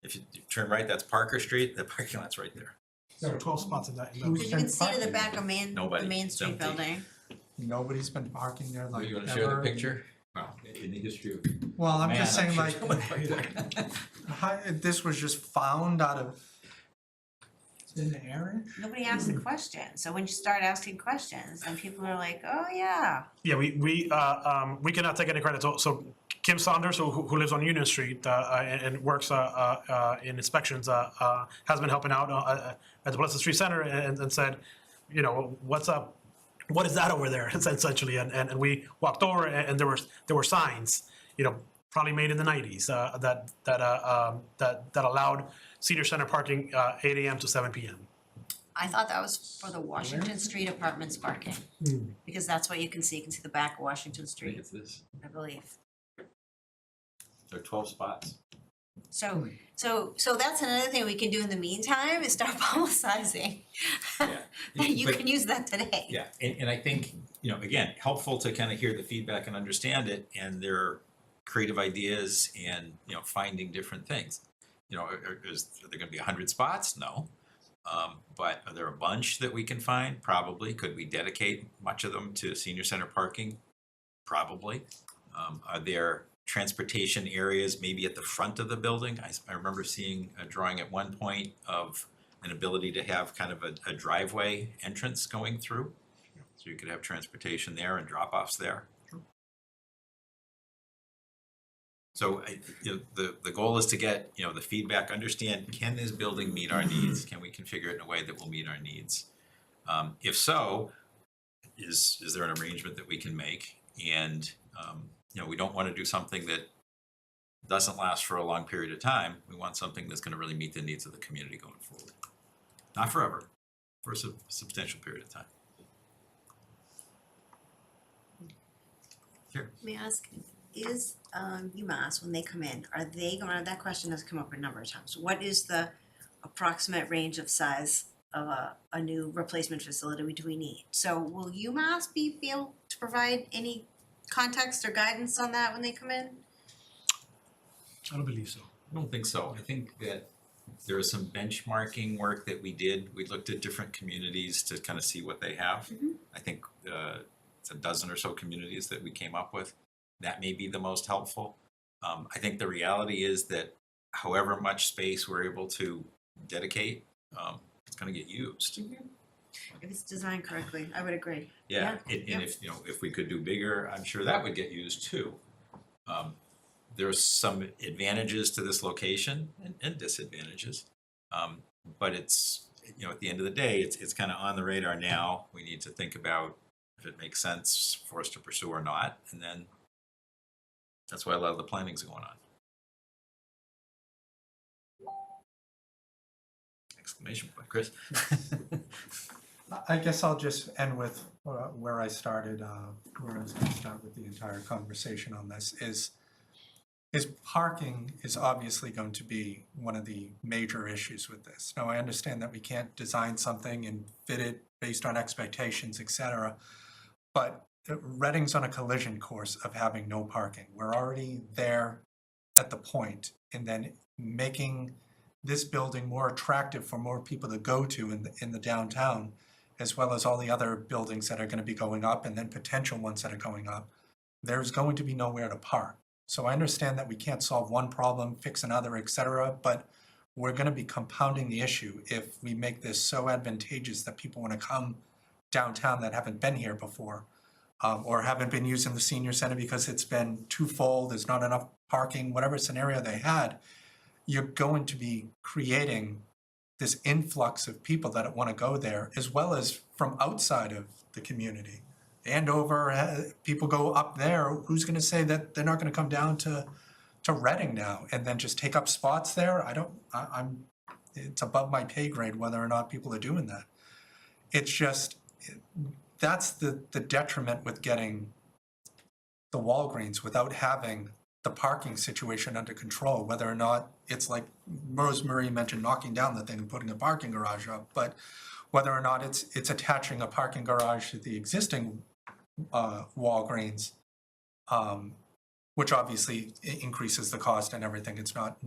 If you turn right, that's Parker Street. The parking lot's right there. There are 12 spots in that. Because you can see to the back of Nobody. the Main It's Street empty. building. Nobody's been parking there like You want to ever. share the picture? Wow, in the history of Well, I'm just man, saying, I'm like, sure someone parked there. this was just found out of thin air. Nobody asked the question. So when you start asking questions, then people are like, oh, yeah. Yeah, we cannot take any credit. So Kim Saunders, who lives on Union Street and works in inspections, has been helping out at the Pleasant Street Center and said, what's up? What is that over there? Essentially, and we walked over and there were signs, probably made in the 90s, that allowed senior center parking 8 a.m. to 7 p.m. I thought that was for the Washington Street Apartments parking. Because that's what you can see the back of Washington I think Street, it's this. I believe. There are 12 spots. So that's another thing we can do in the meantime, is start publicizing. Yeah. That you But- can use that today. Yeah, and I think, again, helpful to kind of hear the feedback and understand it, and their creative ideas and, finding different things. Are there gonna be 100 spots? No. But are there a bunch that we can find? Probably. Could we dedicate much of them to senior center parking? Probably. Are there transportation areas maybe at the front of the building? I remember seeing a drawing at one point of an ability to have kind of a driveway entrance going through. So you could have transportation there and drop-offs there. So the goal is to get, the feedback, understand, can this building meet our needs? Can we configure it in a way that will meet our needs? If so, is there an arrangement that we can make? And, we don't want to do something that doesn't last for a long period of time. We want something that's going to really meet the needs of the community going forward. Not forever, for a substantial period of time. Here. May I ask, is UMass, when they come in, are they going, that question has come up a number of times. What is the approximate range of size of a new replacement facility do we need? So will UMass be able to provide any context or guidance on that when they come in? I don't believe so. I don't think so. I think that there was some benchmarking work that we did. We looked at different communities to kind of see what they have. I think it's a dozen or so communities that we came up with. That may be the most helpful. I think the reality is that however much space we're able to dedicate, it's going to get used. If it's designed correctly, I would agree. Yeah, Yeah, and yeah. if we could do bigger, I'm sure that would get used too. There's some advantages to this location and disadvantages, but it's, at the end of the day, it's kind of on the radar now. We need to think about if it makes sense for us to pursue or not, and then that's why a lot of the planning's going on. Exclamation point, Chris. I guess I'll just end with where I started, where I was going to start with the entire conversation on this, is parking is obviously going to be one of the major issues with this. Now, I understand that we can't design something and fit it based on expectations, et cetera, but Reading's on a collision course of having no parking. We're already there at the point, and then making this building more attractive for more people to go to in the downtown, as well as all the other buildings that are going to be going up and then potential ones that are going up, there's going to be nowhere to park. So I understand that we can't solve one problem, fix another, et cetera, but we're going to be compounding the issue if we make this so advantageous that people want to come downtown that haven't been here before, or haven't been using the senior center because it's been too full, there's not enough parking, whatever scenario they had. You're going to be creating this influx of people that want to go there, as well as from outside of the community. Andover, people go up there. Who's going to say that they're not going to come down to Reading now and then just take up spots there? It's above my pay grade whether or not people are doing that. It's just, that's the detriment with getting the Walgreens without having the parking situation under control, whether or not it's like Rosemary mentioned, knocking down the thing and putting a parking garage up, but whether or not it's attaching a parking garage to the existing Walgreens, which obviously increases the cost and everything. It's not,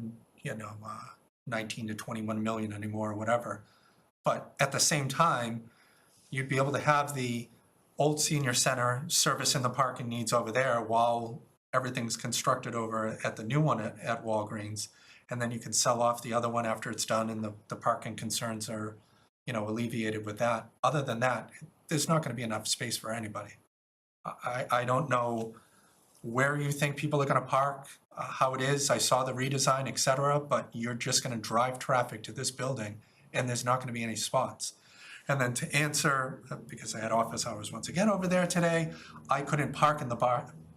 19 to 21 million anymore or whatever. But at the same time, you'd be able to have the old senior center servicing the parking needs over there while everything's constructed over at the new one at Walgreens. And then you can sell off the other one after it's done and the parking concerns are, alleviated with that. Other than that, there's not going to be enough space for anybody. I don't know where you think people are going to park, how it is. I saw the redesign, et cetera, but you're just going to drive traffic to this building and there's not going to be any spots. And then to answer, because I had office hours once again over there today, I couldn't park in the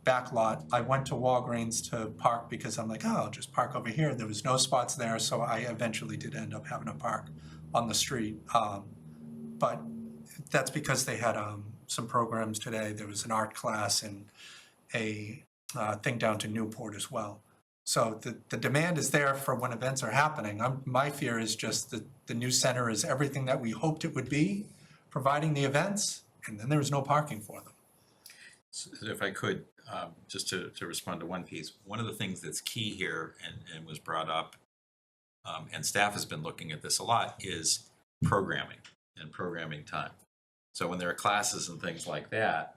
back lot. I went to Walgreens to park because I'm like, I'll just park over here. There was no spots there, so I eventually did end up having to park on the street. But that's because they had some programs today. There was an art class and a thing down to Newport as well. So the demand is there for when events are happening. My fear is just that the new center is everything that we hoped it would be, providing the events, and then there's no parking for them. So if I could, just to respond to one piece, one of the things that's key here and was brought up, and staff has been looking at this a lot, is programming and programming time. So when there are classes and things like that,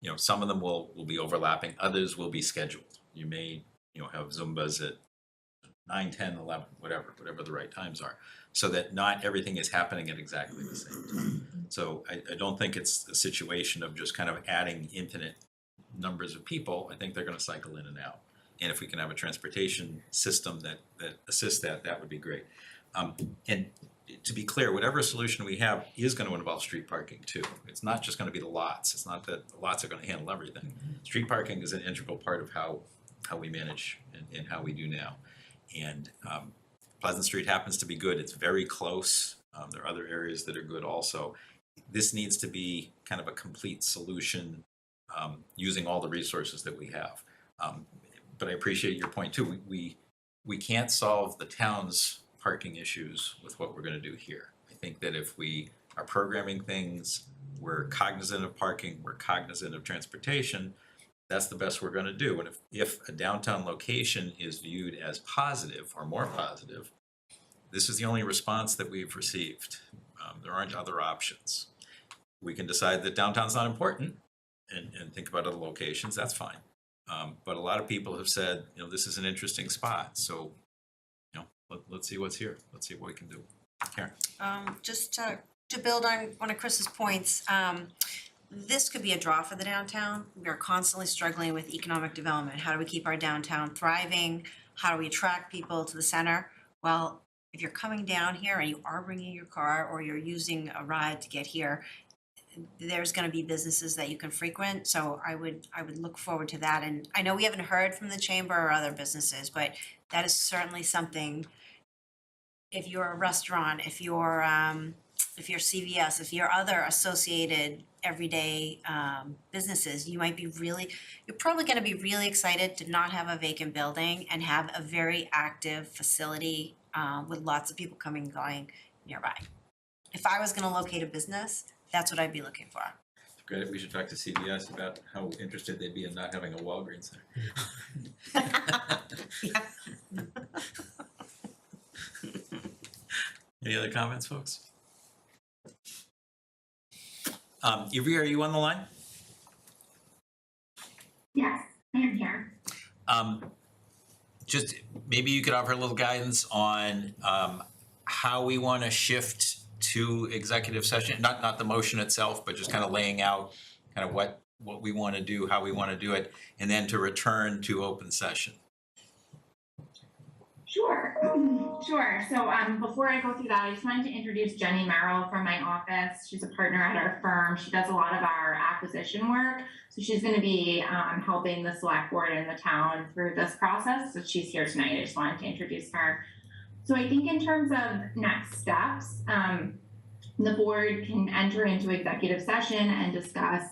you know, some of them will be overlapping, others will be scheduled. You may, you know, have Zumbas at 9, 10, 11, whatever the right times are, so that not everything is happening at exactly the same time. So I don't think it's a situation of just kind of adding infinite numbers of people. I think they're gonna cycle in and out. And if we can have a transportation system that assists that, that would be great. And to be clear, whatever solution we have is gonna involve street parking too. It's not just gonna be the lots. It's not that the lots are gonna handle everything. Street parking is an integral part of how we manage and how we do now. And Pleasant Street happens to be good. It's very close. There are other areas that are good also. This needs to be kind of a complete solution using all the resources that we have. But I appreciate your point too. We can't solve the town's parking issues with what we're going to do here. I think that if we are programming things, we're cognizant of parking, we're cognizant of transportation, that's the best we're going to do. And if a downtown location is viewed as positive or more positive, this is the only response that we've received. There aren't other options. We can decide that downtown's not important and think about other locations, that's fine. But a lot of people have said, you know, this is an interesting spot, so, you know, let's see what's here. Let's see what we can do. Karen? Just to build on one of Chris's points, this could be a draw for the downtown. We are constantly struggling with economic development. How do we keep our downtown thriving? How do we attract people to the center? Well, if you're coming down here and you are bringing your car or you're using a ride to get here, there's going to be businesses that you can frequent. So I would look forward to that. And I know we haven't heard from the chamber or other businesses, but that is certainly something. If you're a restaurant, if you're CVS, if you're other associated everyday businesses, you're probably going to be really excited to not have a vacant building and have a very active facility with lots of people coming and going nearby. If I was going to locate a business, that's what I'd be looking for. Great, we should talk to CVS about how interested they'd be in not having a Walgreens there. Yeah. Any other comments, folks? Ivry, are you on the line? Yes, I am here. Just maybe you could offer a little guidance on how we want to shift to executive session, not the motion itself, but just kind of laying out kind of what we want to do, how we want to do it, and then to return to open session. Sure. So before I go through that, I just wanted to introduce Jenny Merrill from my office. She's a partner at our firm. She does a lot of our acquisition work. So she's going to be helping the select board and the town through this process. So she's here tonight. I just wanted to introduce her. So I think in terms of next steps, the board can enter into executive session and discuss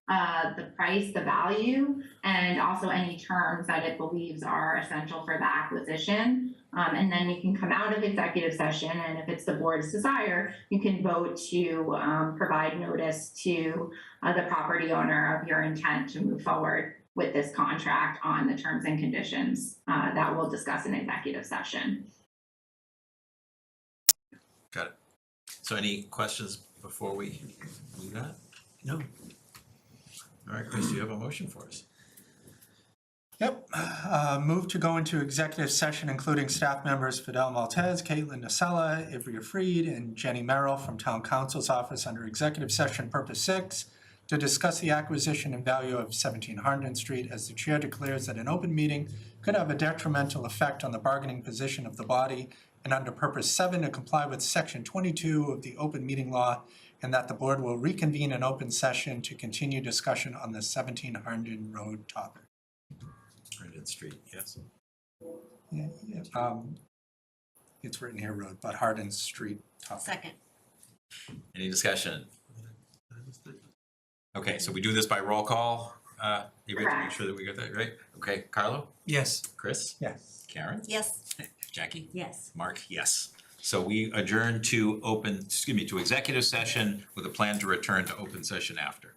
the price, the value, and also any terms that it believes are essential for the acquisition. And then you can come out of executive session, and if it's the board's desire, you can vote to provide notice to the property owner of your intent to move forward with this contract on the terms and conditions that we'll discuss in executive session. Got it. So any questions before we do that? No. All right, Chris, do you have a motion for us? Yep. Move to go into executive session, including staff members Fidel Maltez, Caitlin Nasella, Ivrea Freed, and Jenny Merrill from Town Council's office under executive session purpose 6 to discuss the acquisition and value of 17 Harnden Street as the chair declares that an open meeting could have a detrimental effect on the bargaining position of the body, and under purpose 7 to comply with section 22 of the open meeting law, and that the board will reconvene an open session to continue discussion on the 17 Harnden Road topic. Harnden Street, yes. Yeah. It's written here road, but Harden Street topic. Second. Any discussion? Okay, so we do this by roll call, David, to make Correct. sure that we got that right? Okay, Carlo? Yes. Chris? Yes. Karen? Yes. Jackie? Yes. Mark, yes. So we adjourn to to executive session with a plan to return to open session after.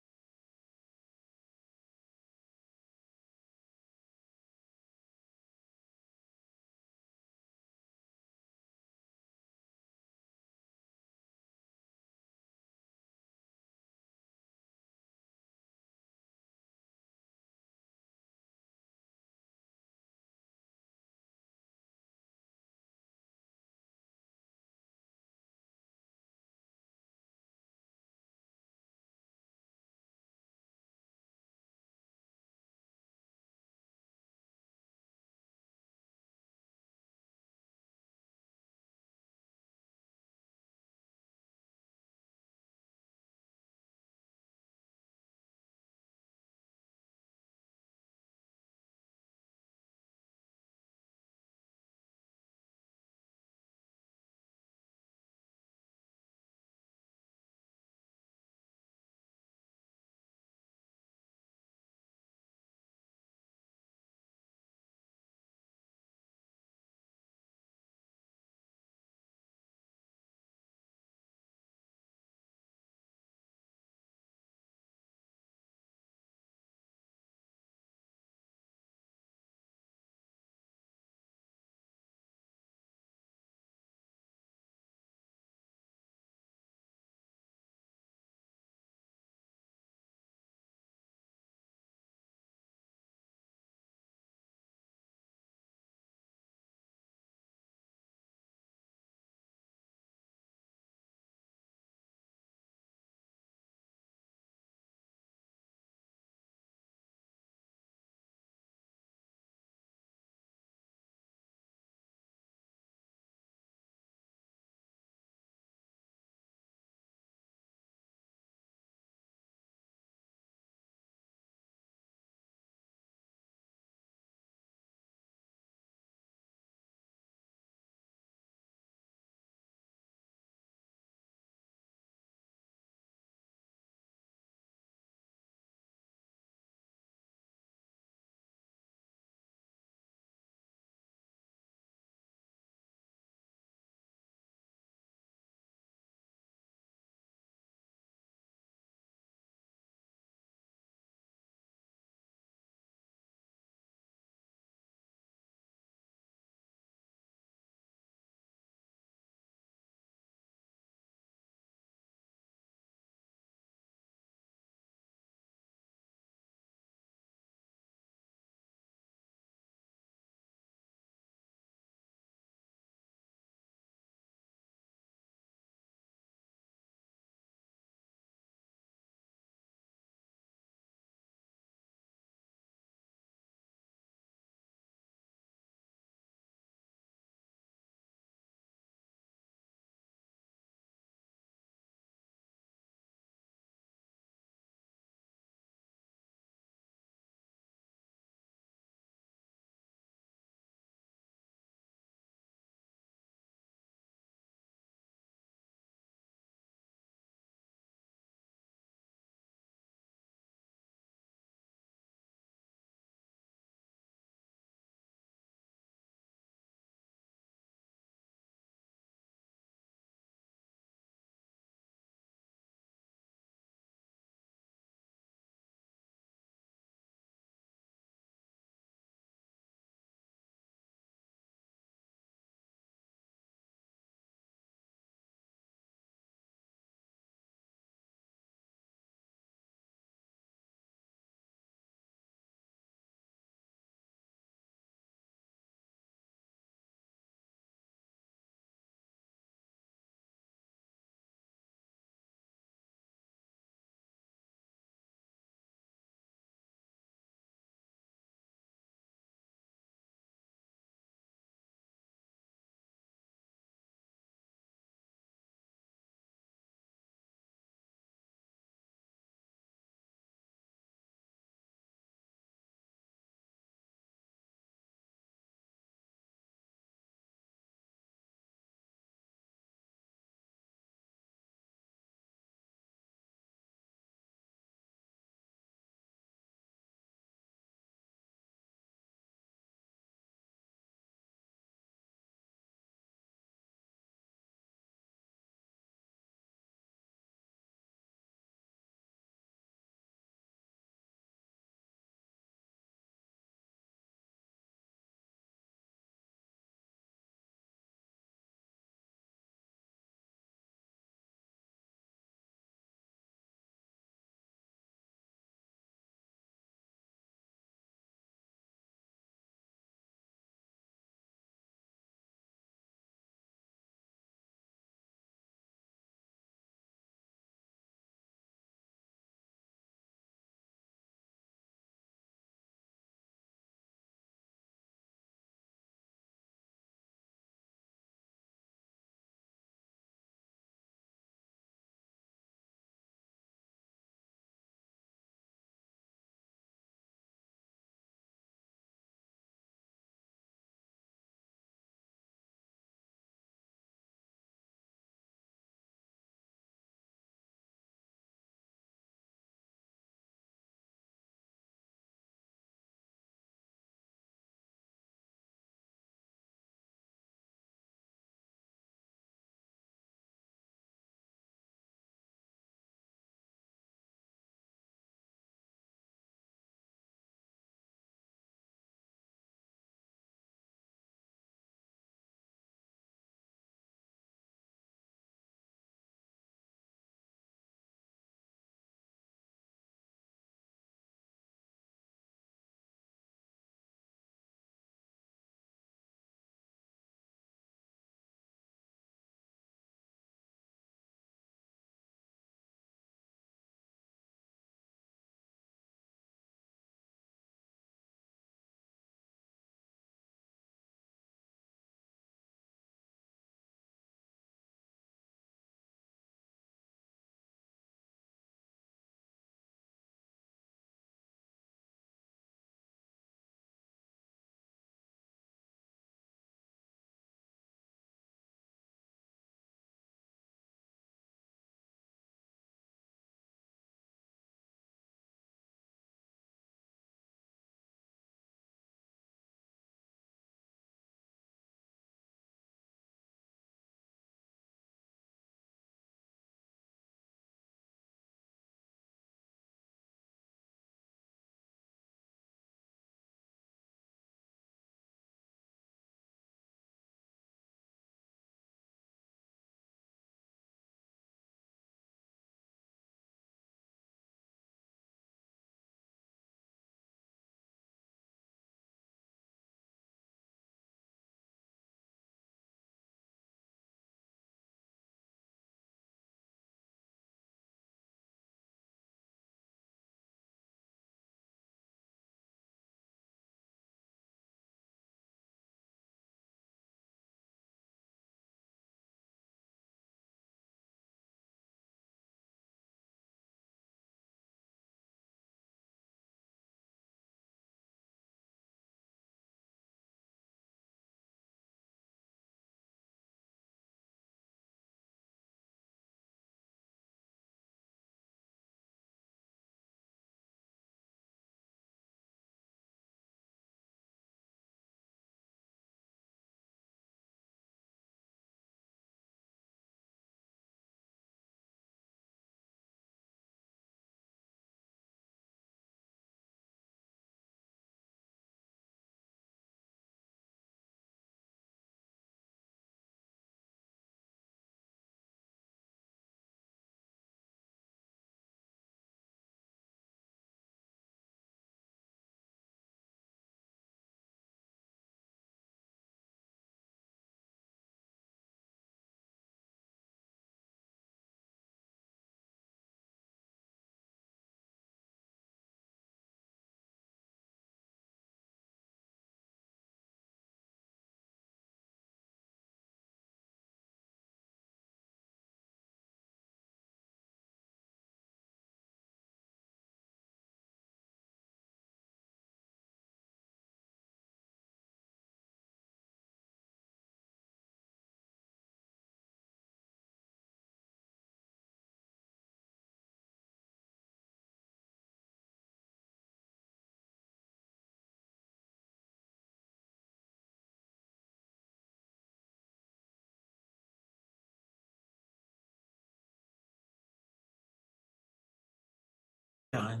Fine.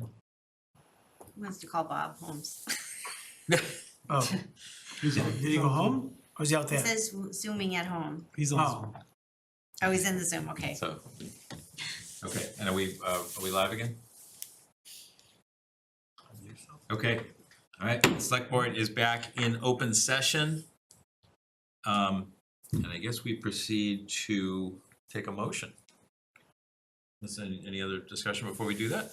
Who wants to call Bob Holmes? Oh, did he go home or is he out It there? says zooming at home. He's on. Oh, he's in the Zoom, okay. So, okay, and are we live again? Okay, all right, select board is back in open session. And I guess we proceed to take a motion. Is there any other discussion before we do that?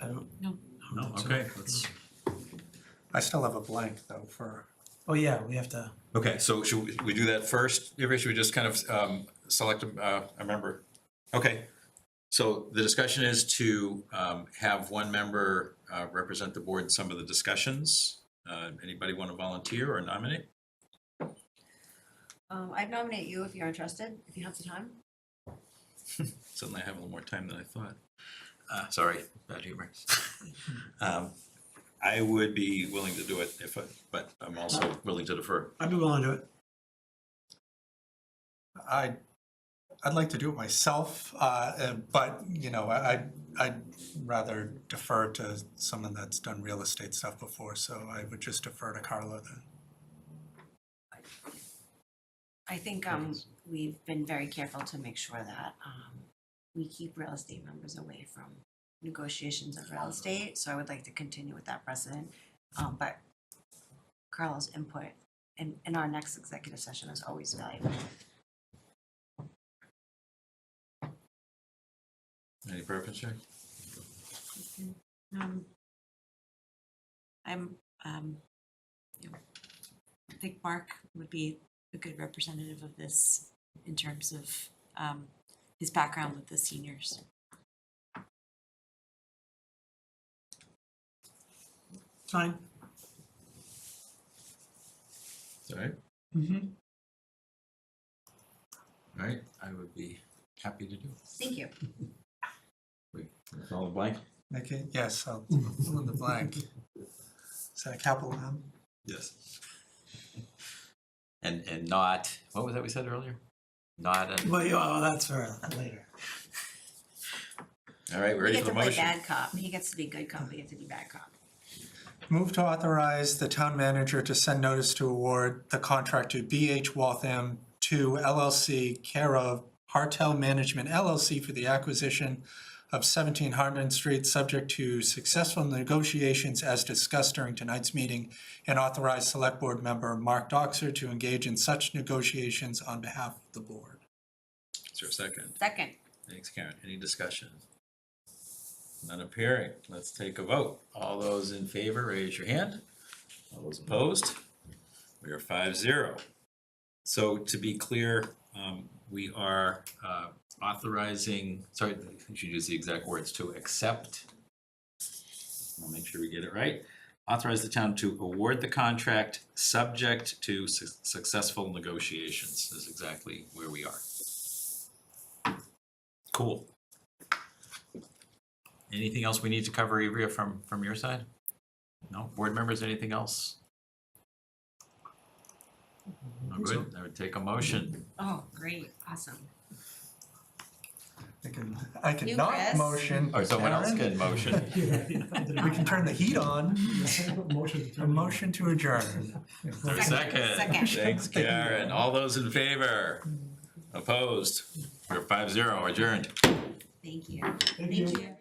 I don't. No. No, okay, let's, I still have a blank though for, Oh, yeah, we have to. okay, so should we do that first? Should we just kind of select a member? Okay, so the discussion is to have one member represent the board in some of the discussions. Anybody want to volunteer or nominate? I'd nominate you if you're interested, if you have the time. Suddenly I have a little more time than I thought. Sorry, bad humor. I would be willing to do it but I'm also willing to defer. I'd be willing to do it. I'd like to do it myself, but, you know, I'd rather defer to someone that's done real estate stuff before, so I would just defer to Carla then. I think we've been very careful to make sure that we keep real estate members away from negotiations of real estate, so I would like to continue with that precedent. But Carla's input in our next executive session is always valuable. Any preference, Jack? I'm, you know, I think Mark would be a good representative of this in terms of his background with the seniors. Fine. All right, Mm-hmm. all right, I would be happy to do it. Thank you. Wait, fill in the blank? Okay, yes, I'll fill in the blank. Is that a capital M? Yes. And not, what was that we said earlier? Not a, Well, yeah, that's for later. all right, we're We ready get for to the play motion. bad cop. He gets to be good cop, we get to be bad cop. Move to authorize the town manager to send notice to award the contract to BH Waltham to LLC, care of Hartel Management LLC for the acquisition of 17 Hardman Street, subject to successful negotiations as discussed during tonight's meeting, and authorize Select Board member Mark Doxer to engage in such negotiations on behalf of the board. Is there a second? Second. Thanks, Karen. Any discussion? None appearing. Let's take a vote. All those in favor, raise your hand. All those opposed? We are 5-0. So to be clear, we are authorizing, sorry, I should use the exact words, to accept. I'll make sure we get it right. Authorize the town to award the contract subject to successful negotiations is exactly where we are. Cool. Anything else we need to cover, Ivrea, from your side? No? Board members, anything else? No, good. I would take a motion. Oh, great, awesome. I can You, not Chris? motion. Or someone else Karen. can motion. We can turn the heat on. A motion to adjourn. Is there a second? Second. Thanks, Karen. All those in favor? Opposed? We're 5-0, adjourned. Thank you. Thank you.